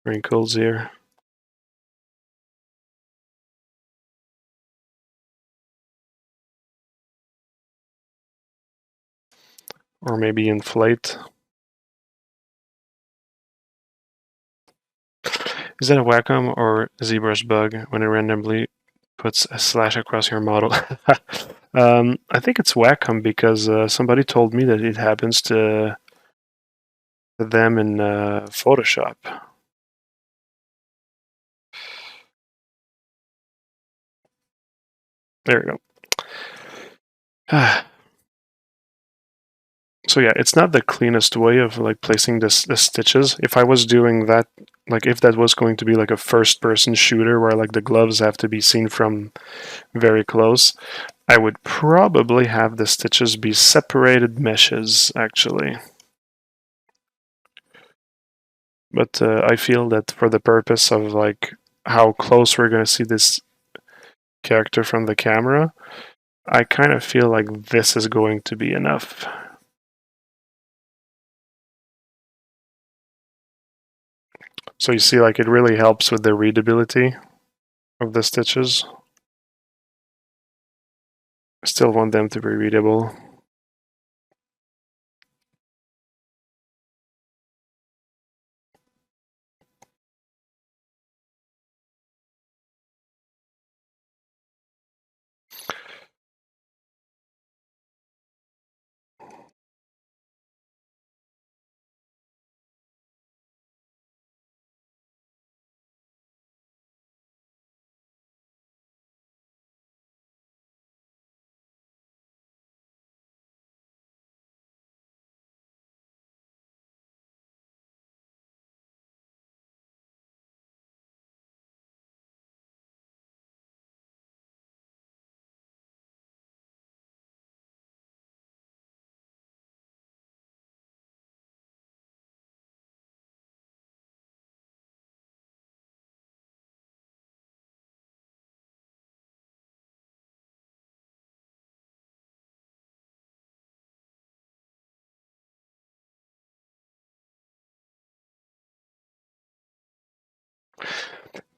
wrinkles here. Or maybe inflate. Is that a Wacom or ZBrush bug when it randomly puts a slash across your model? I think it's Wacom because somebody told me that it happens to them in Photoshop. There we go. So yeah, it's not the cleanest way of like placing the stitches. If I was doing that, like if that was going to be like a first-person shooter where like the gloves have to be seen from very close, I would probably have the stitches be separated meshes, actually. But I feel that for the purpose of like how close we're going to see this character from the camera, I kind of feel like this is going to be enough. So you see, like it really helps with the readability of the stitches. I still want them to be readable.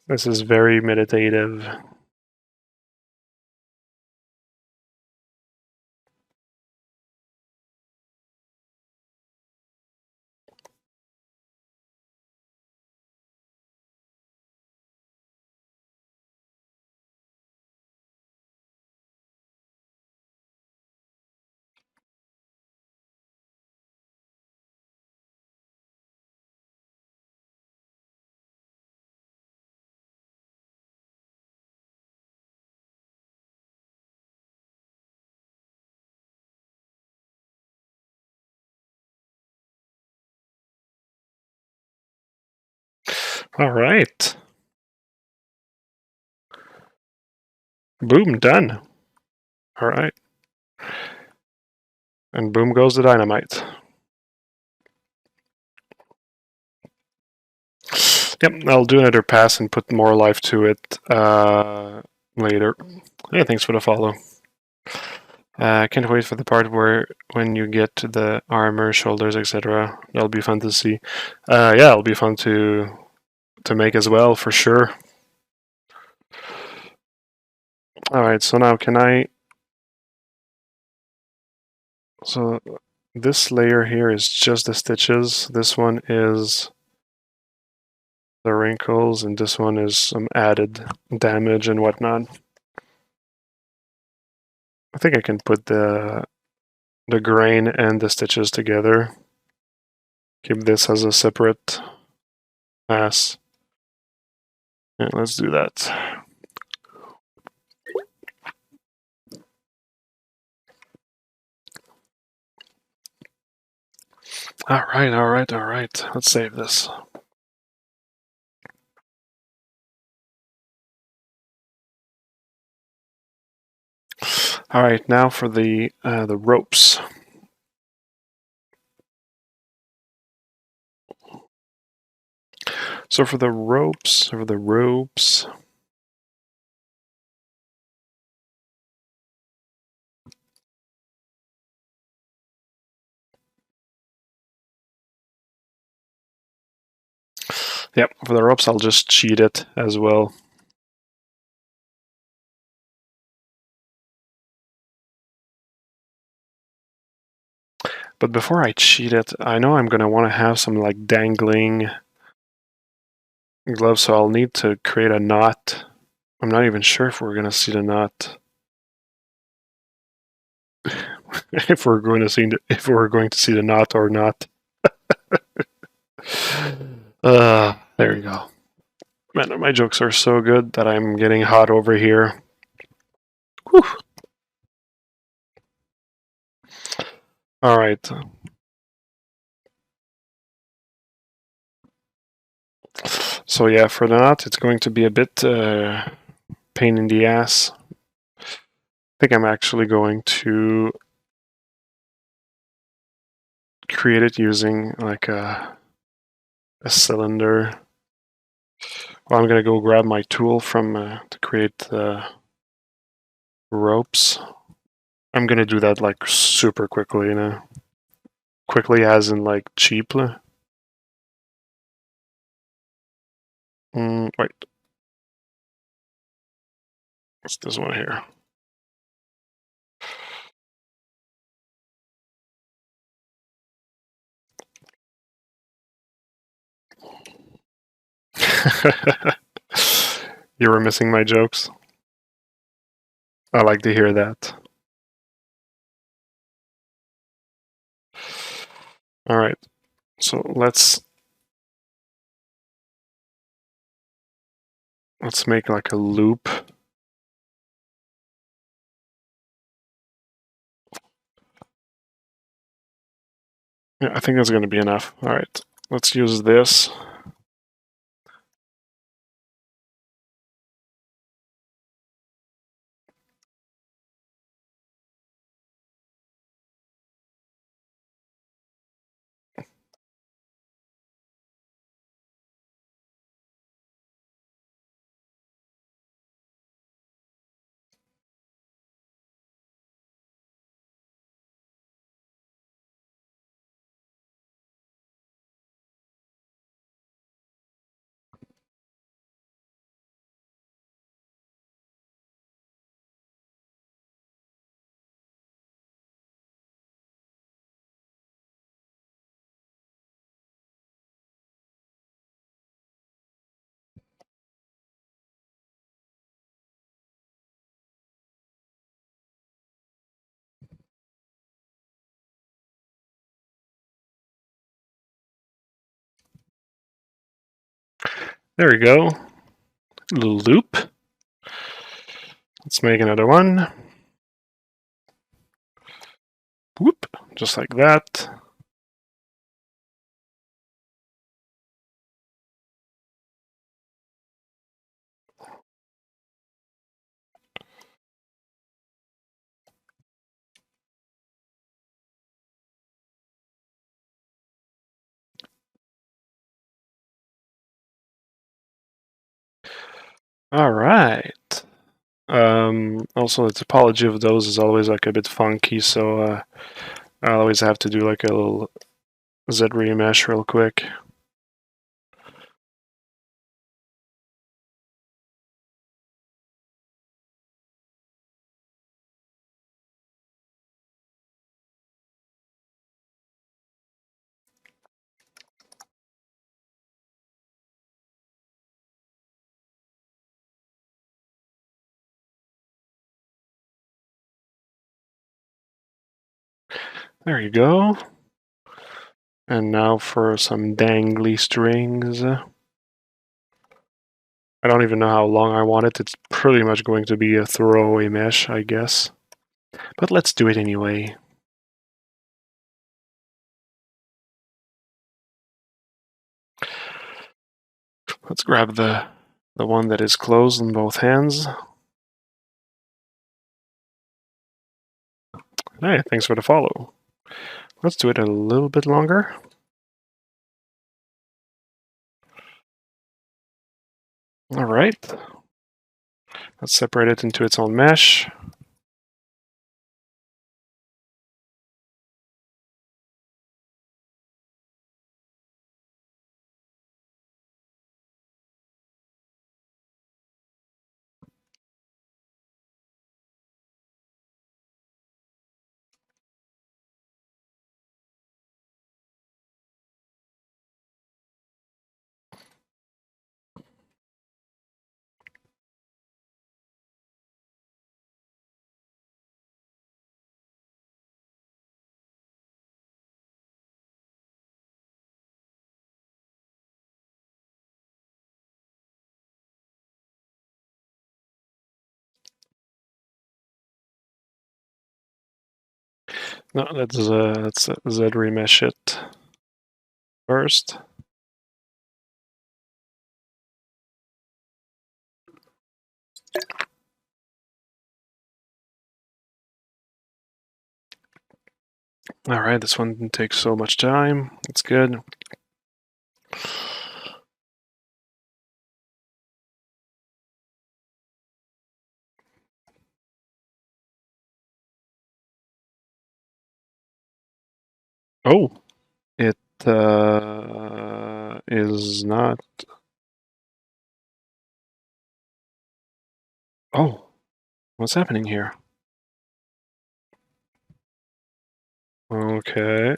This is very meditative. All right. Boom, done. All right. And boom goes the dynamite. Yep, I'll do another pass and put more life to it later. Yeah, thanks for the follow. I can't wait for the part where when you get to the armor, shoulders, etc. That'll be fun to see. Yeah, it'll be fun to make as well, for sure. Alright, so now can I... So this layer here is just the stitches. This one is the wrinkles, and this one is some added damage and whatnot. I think I can put the grain and the stitches together. Keep this as a separate pass. Yeah, let's do that. Alright, alright, alright. Let's save this. All right, now for the ropes. So for the ropes, yep, for the ropes I'll just cheat it as well. But before I cheat it, I know I'm gonna want to have some like dangling gloves, so I'll need to create a knot. I'm not even sure if we're gonna see the knot. if we're going to see the knot or not. There you go. Man, my jokes are so good that I'm getting hot over here. Whew. All right. So yeah, for the knot, it's going to be a bit pain in the ass. I think I'm actually going to create it using like a cylinder. Well, I'm gonna go grab my tool from to create the ropes. I'm gonna do that like super quickly, you know. Quickly as in like cheaply. Wait. What's this one here? You were missing my jokes? I like to hear that. All right. So let's make like a loop. Yeah, I think that's going to be enough. All right. Let's use this. There we go. A little loop. Let's make another one. Whoop, just like that. All right. Also, the topology of those is always like a bit funky, so I always have to do like a little Z remesh real quick. There you go. And now for some dangly strings. I don't even know how long I want it. It's pretty much going to be a throwaway mesh, I guess. But let's do it anyway. Let's grab the one that is closed on both hands. Hey, thanks for the follow. Let's do it a little bit longer. All right. Let's separate it into its own mesh. No, let's Z remesh it first. All right, this one didn't take so much time. It's good. Oh, it is not. Oh, what's happening here? Okay.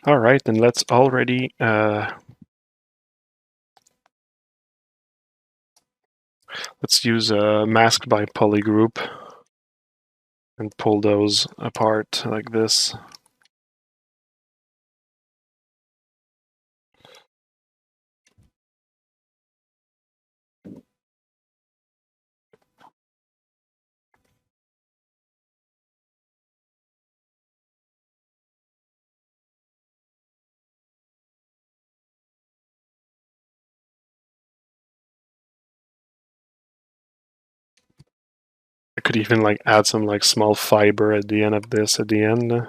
All right, then let's already let's use a mask by polygroup and pull those apart like this. I could even like add some like small fiber at the end of this at the end.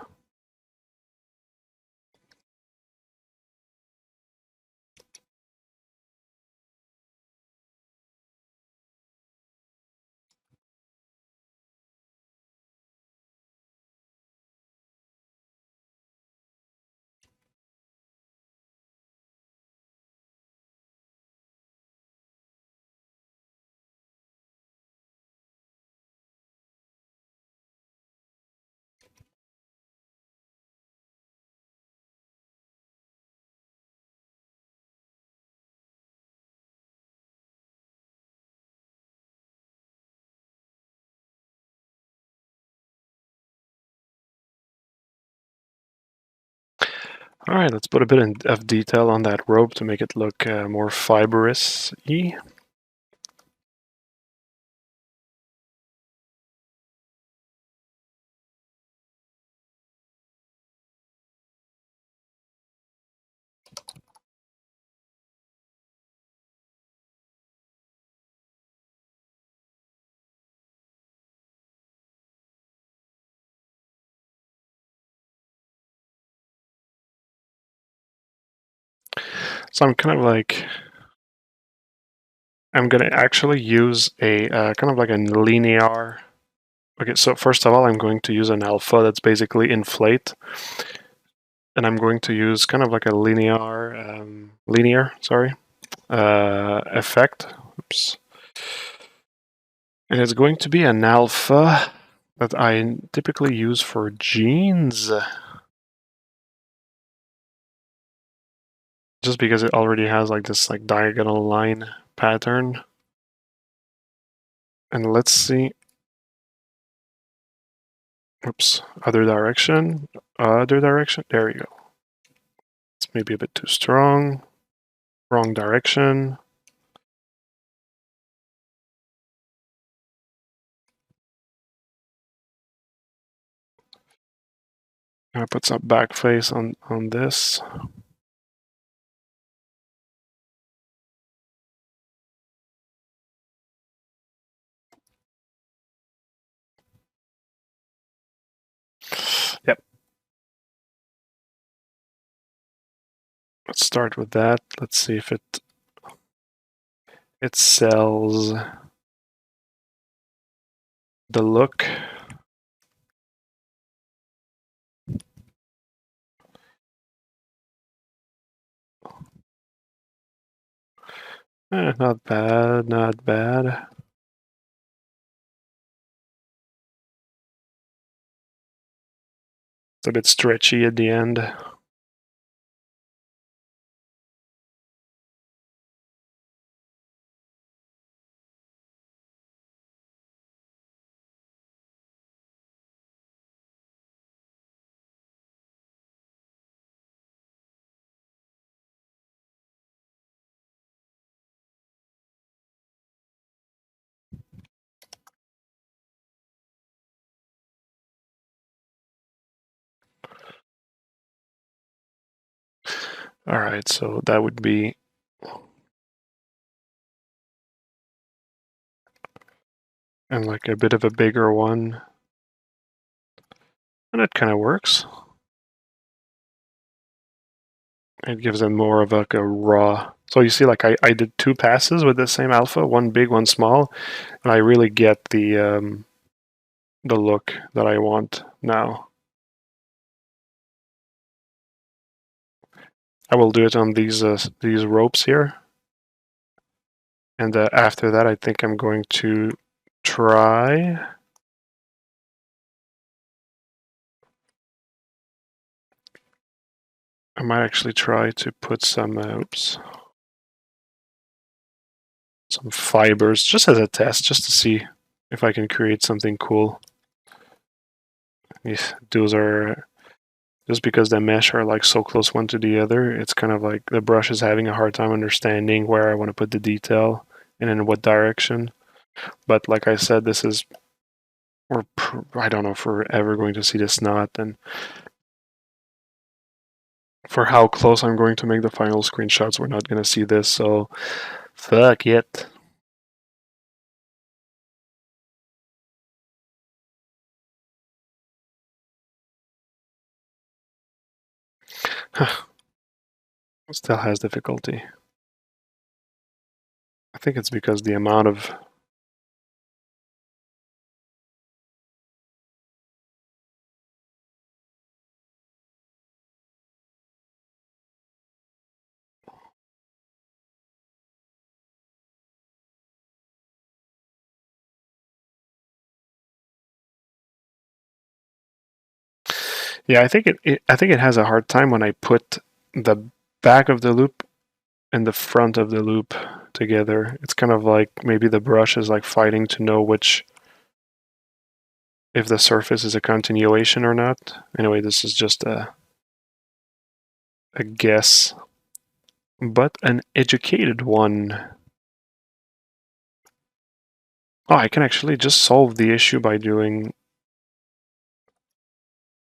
All right, let's put a bit of detail on that rope to make it look more fibrous-y. So I'm kind of like, I'm gonna actually use a kind of like a linear. Okay, so first of all, I'm going to use an alpha that's basically inflate, and I'm going to use kind of like a linear, sorry, effect. Oops. And it's going to be an alpha that I typically use for jeans. Just because it already has like this like diagonal line pattern. And let's see. Oops, other direction. There we go. It's maybe a bit too strong. Wrong direction. I put some back face on this. Yep. Let's start with that. Let's see if it sells the look. Not bad, not bad. It's a bit stretchy at the end. All right, so that would be and like a bit of a bigger one. And it kind of works. It gives it more of like a raw. So you see, like I did 2 passes with the same alpha, one big, one small, and I really get the look that I want now. I will do it on these ropes here, and after that, I think I'm going to try. I might actually try to put some some fibers just as a test, just to see if I can create something cool. Those are just because the mesh are like so close one to the other. It's kind of like the brush is having a hard time understanding where I want to put the detail and in what direction. But like I said, this is, I don't know if we're ever going to see this knot, and for how close I'm going to make the final screenshots, we're not going to see this, so fuck it. Still has difficulty. I think it's because the amount of yeah, I think it has a hard time when I put the back of the loop and the front of the loop together. It's kind of like maybe the brush is like fighting to know if the surface is a continuation or not. Anyway, this is just a guess, but an educated one. Oh, I can actually just solve the issue by doing,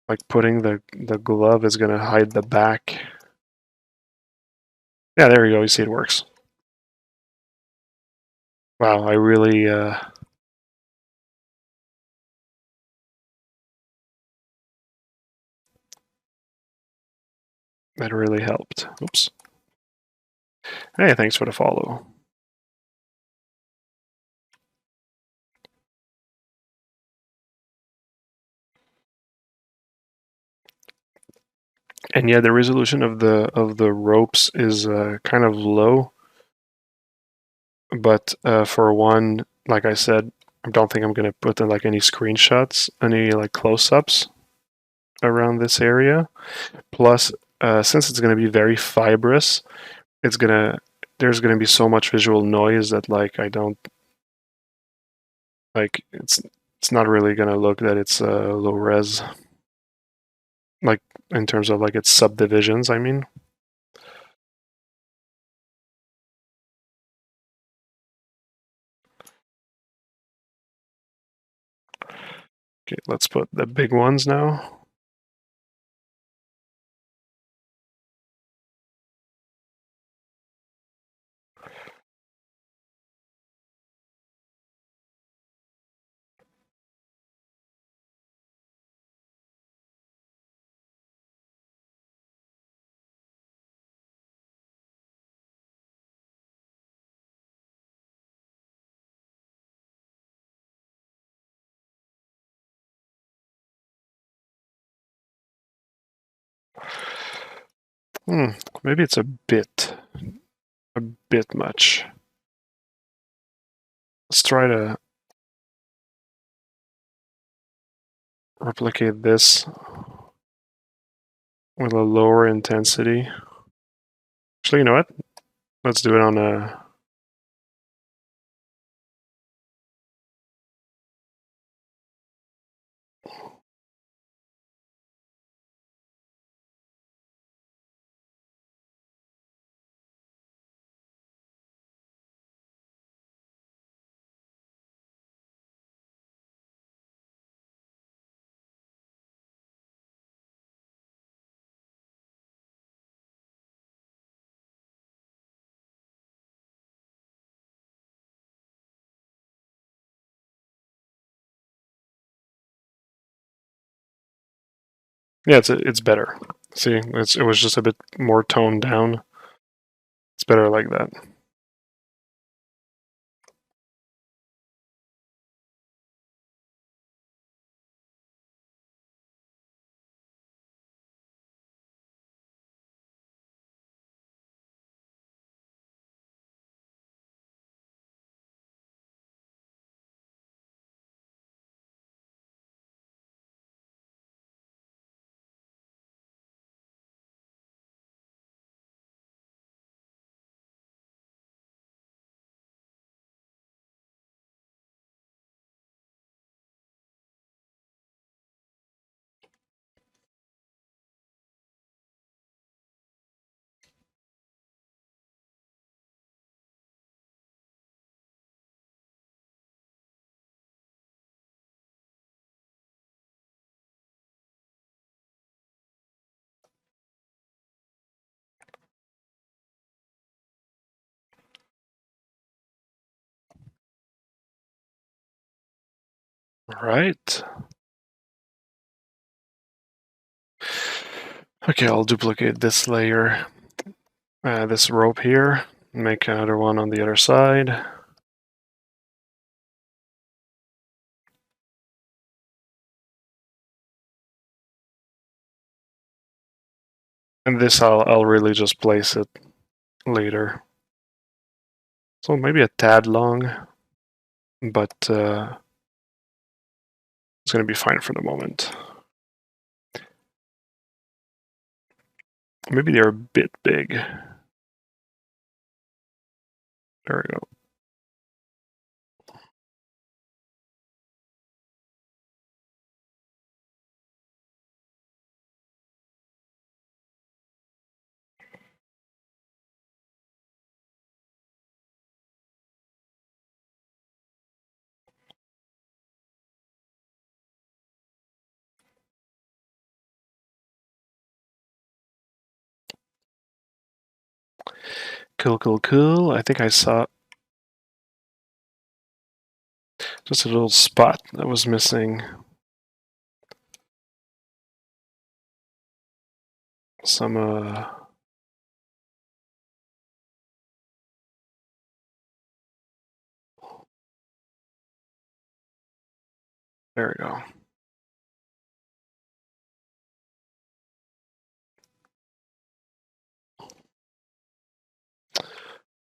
like, putting the glove is going to hide the back. Yeah, there you go. You see it works. Wow, I really that really helped. Oops. Hey, thanks for the follow. And yeah, the resolution of the ropes is kind of low, but for one, like I said, I don't think I'm gonna put in like any screenshots, any like close-ups around this area. Plus, since it's gonna be very fibrous, there's gonna be so much visual noise that like I don't like it's not really gonna look that it's low res, like in terms of like its subdivisions, I mean. Okay, let's put the big ones now. Maybe it's a bit much. Let's try to replicate this with a lower intensity. Actually, you know what? Let's do it on a... Yeah, it's better. See, it was just a bit more toned down. It's better like that. Right. Okay, I'll duplicate this layer, this rope here, make another one on the other side. And this I'll really just place it later. So maybe a tad long, but it's going to be fine for the moment. Maybe they're a bit big. There we go. Cool, cool, cool. I think I saw just a little spot that was missing. Some, there we go.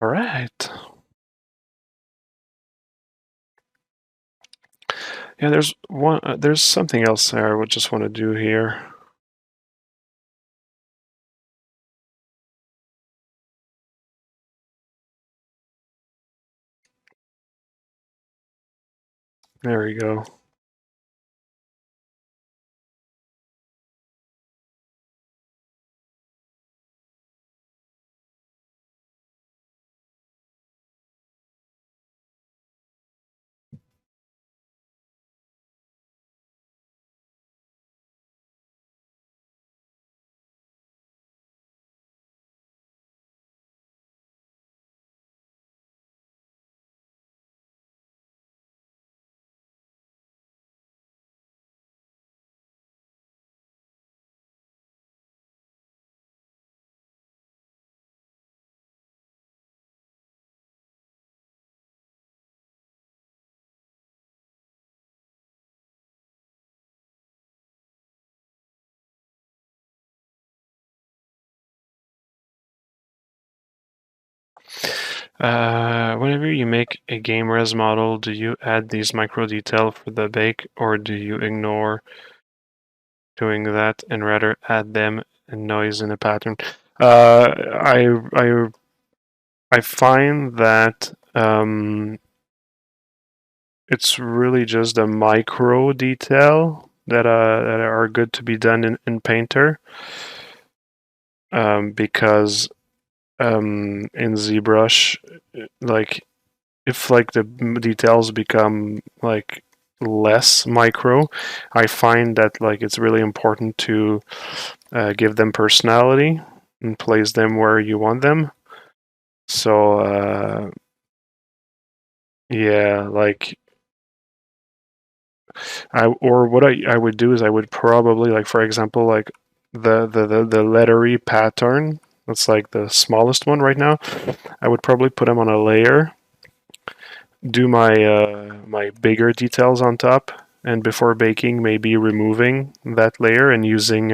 All right. Yeah, there's something else there I would just want to do here. There we go. Whenever you make a game res model, do you add these micro detail for the bake, or do you ignore doing that and rather add them and noise in a pattern? I find that it's really just a micro detail that are good to be done in Painter, because in ZBrush, like if like the details become like less micro, I find that like it's really important to give them personality and place them where you want them. So yeah, like what I would do is I would probably, like, for example, like the lettery pattern. That's like the smallest one right now. I would probably put them on a layer, do my bigger details on top, and before baking, maybe removing that layer and using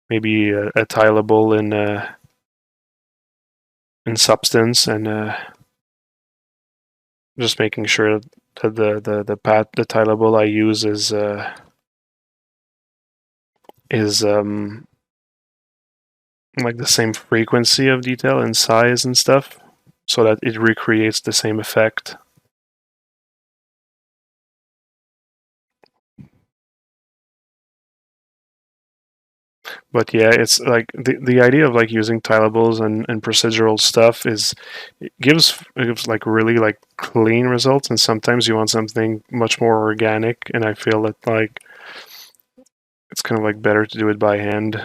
maybe a tileable in Substance, and just making sure that the tileable I use is like the same frequency of detail and size and stuff, so that it recreates the same effect. But yeah, it's like the idea of like using tileables and procedural stuff is it gives like really like clean results, and sometimes you want something much more organic, and I feel that like it's kind of like better to do it by hand.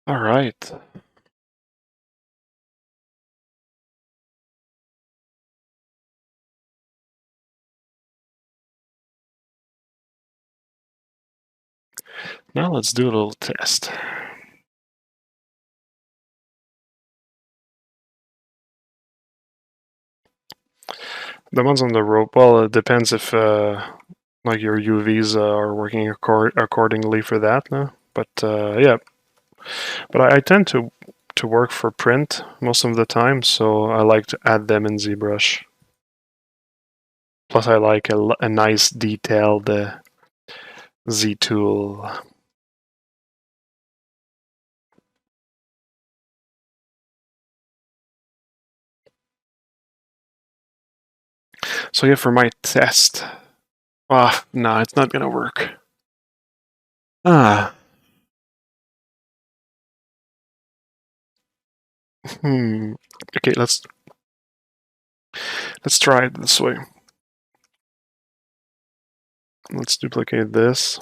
All right. Now let's do a little test. The ones on the rope, well, it depends if like your UVs are working accordingly for that, no? But yeah, but I tend to work for print most of the time, so I like to add them in ZBrush. Plus, I like a nice detailed Z tool. So yeah, for my test, no, it's not gonna work. Okay, let's try it this way. Let's duplicate this.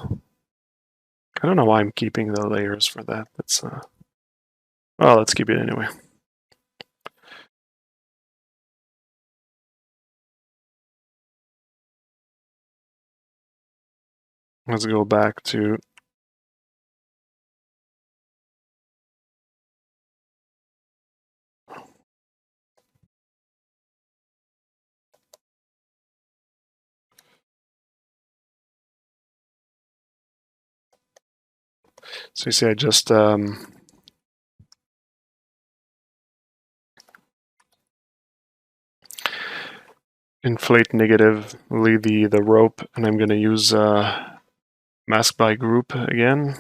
I don't know why I'm keeping the layers for that. That's well, let's keep it anyway. Let's go back to so you see I just inflate negatively the rope, and I'm gonna use mask by group again.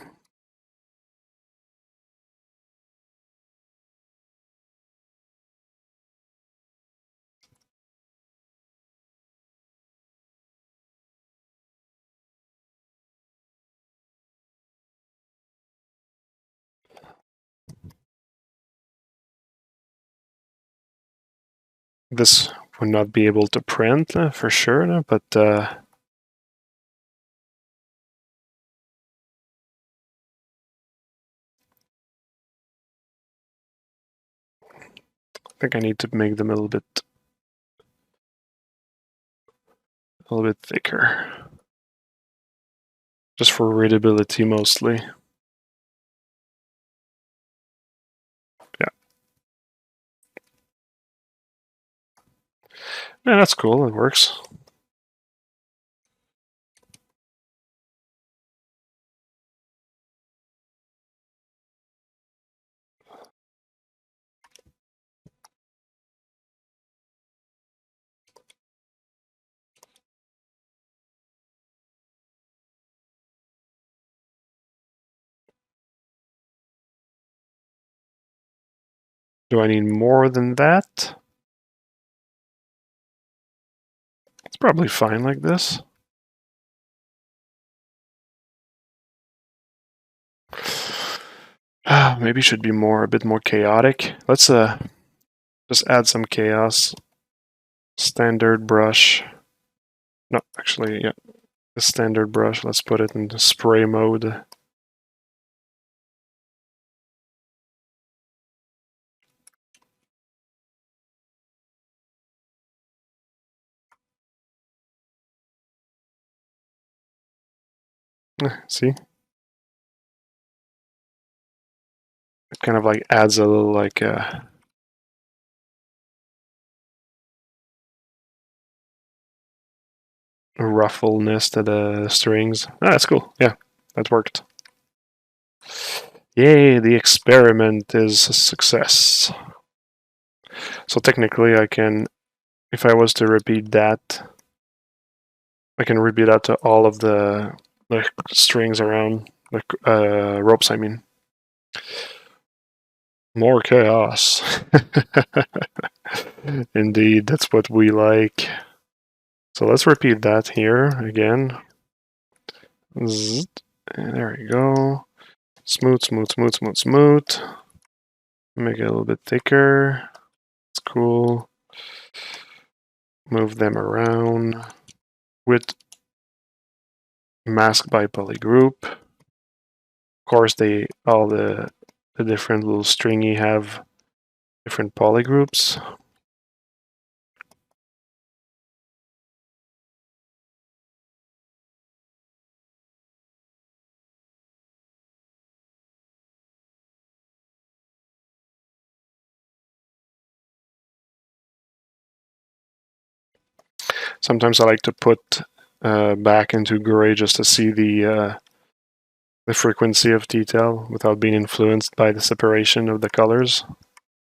This would not be able to print for sure, but I think I need to make them a little bit thicker, just for readability mostly. Yeah, that's cool. It works. Do I need more than that? It's probably fine like this. Maybe should be a bit more chaotic. Let's just add some chaos. Standard brush. No, actually, yeah, the standard brush. Let's put it into spray mode. See? It kind of like adds a little like ruffleness to the strings. That's cool. Yeah, that worked. Yay, the experiment is a success. So technically I can, if I was to repeat that, I can repeat that to all of the strings around, the ropes, I mean. More chaos. Indeed, that's what we like. So let's repeat that here again. There we go. Smooth, smooth, smooth, smooth, smooth. Make it a little bit thicker. It's cool. Move them around with mask by polygroup. Of course, all the different little stringy have different polygroups. Sometimes I like to put back into gray just to see the frequency of detail without being influenced by the separation of the colors.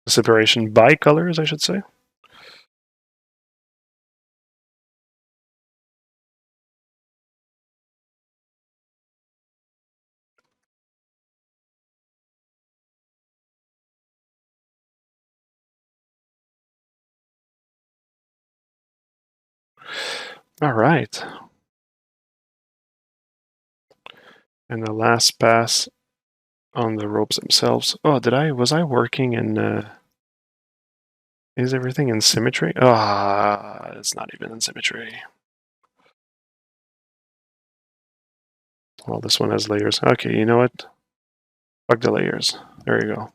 The separation by colors, I should say. All right. And the last pass on the ropes themselves. Oh, was I working in, is everything in symmetry? Ah, it's not even in symmetry. Well, this one has layers. Okay, you know what? Fuck the layers. There you go.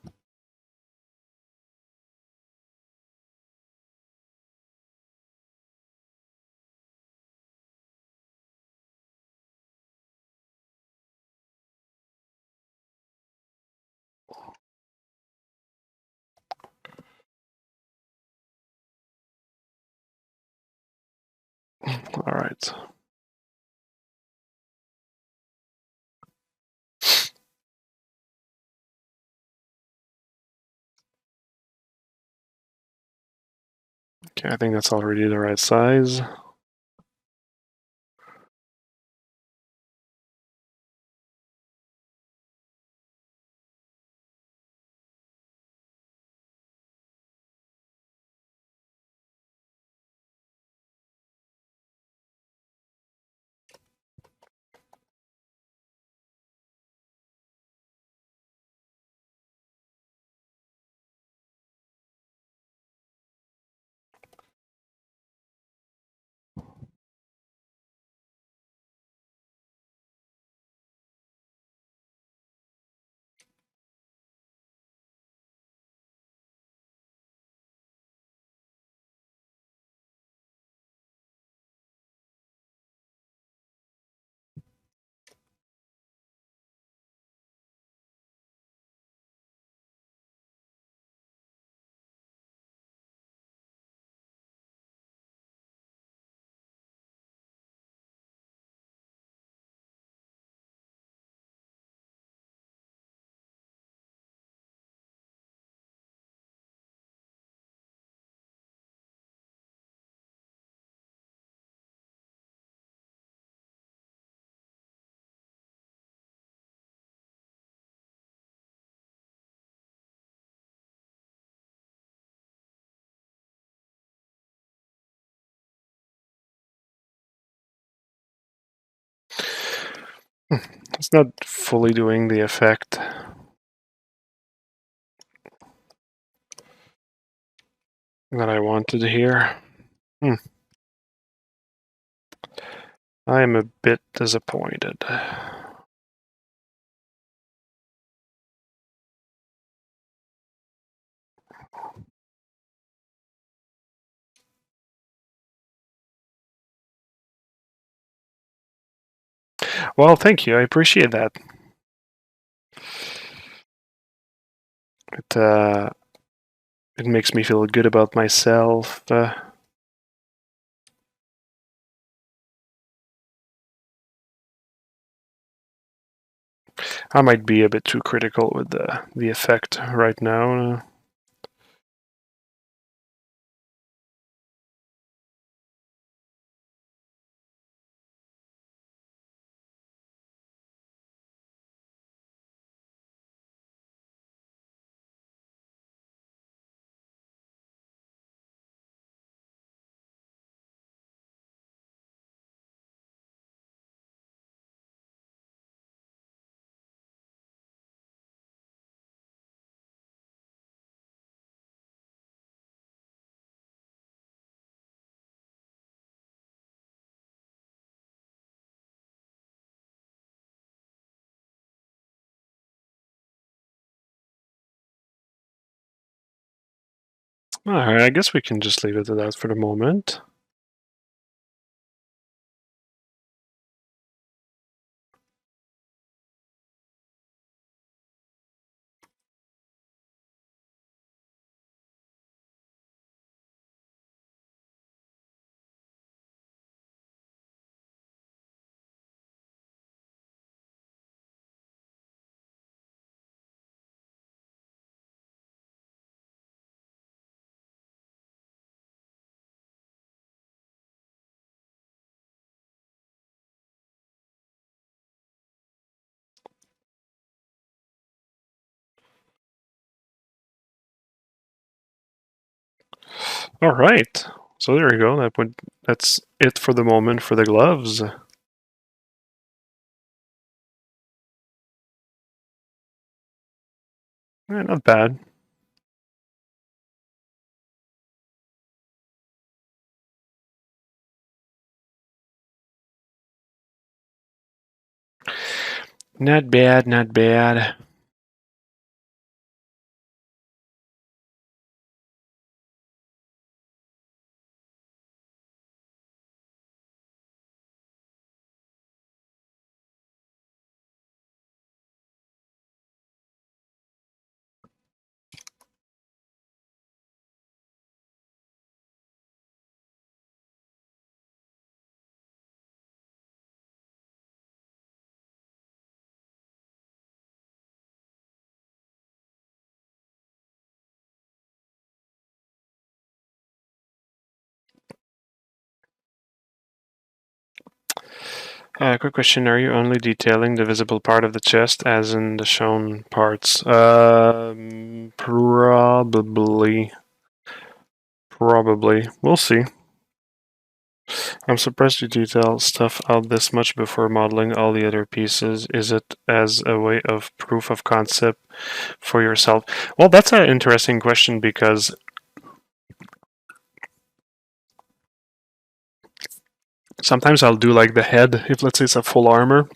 All right. Okay, I think that's already the right size. It's not fully doing the effect that I wanted here. I am a bit disappointed. Well, thank you. I appreciate that. It makes me feel good about myself. I might be a bit too critical with the effect right now. Alright, I guess we can just leave it at that for the moment. Alright. So there you go. That's it for the moment for the gloves. Not bad. Not bad, not bad. Quick question: are you only detailing the visible part of the chest, as in the shown parts? Probably. Probably. We'll see. I'm surprised you detail stuff out this much before modeling all the other pieces. Is it as a way of proof of concept for yourself? Well, that's an interesting question because sometimes I'll do like the head. If let's say it's a full armor,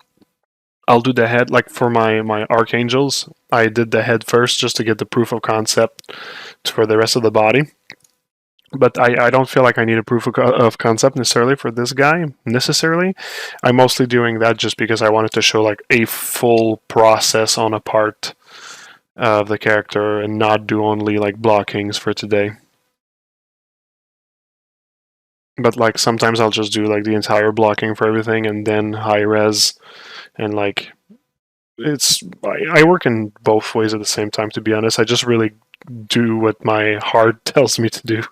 I'll do the head like for my archangels. I did the head first just to get the proof of concept for the rest of the body. But I don't feel like I need a proof of concept necessarily for this guy. Necessarily, I'm mostly doing that just because I wanted to show like a full process on a part of the character and not do only like blockings for today. But like sometimes I'll just do like the entire blocking for everything and then high res and like I work in both ways at the same time, to be honest. I just really do what my heart tells me to do.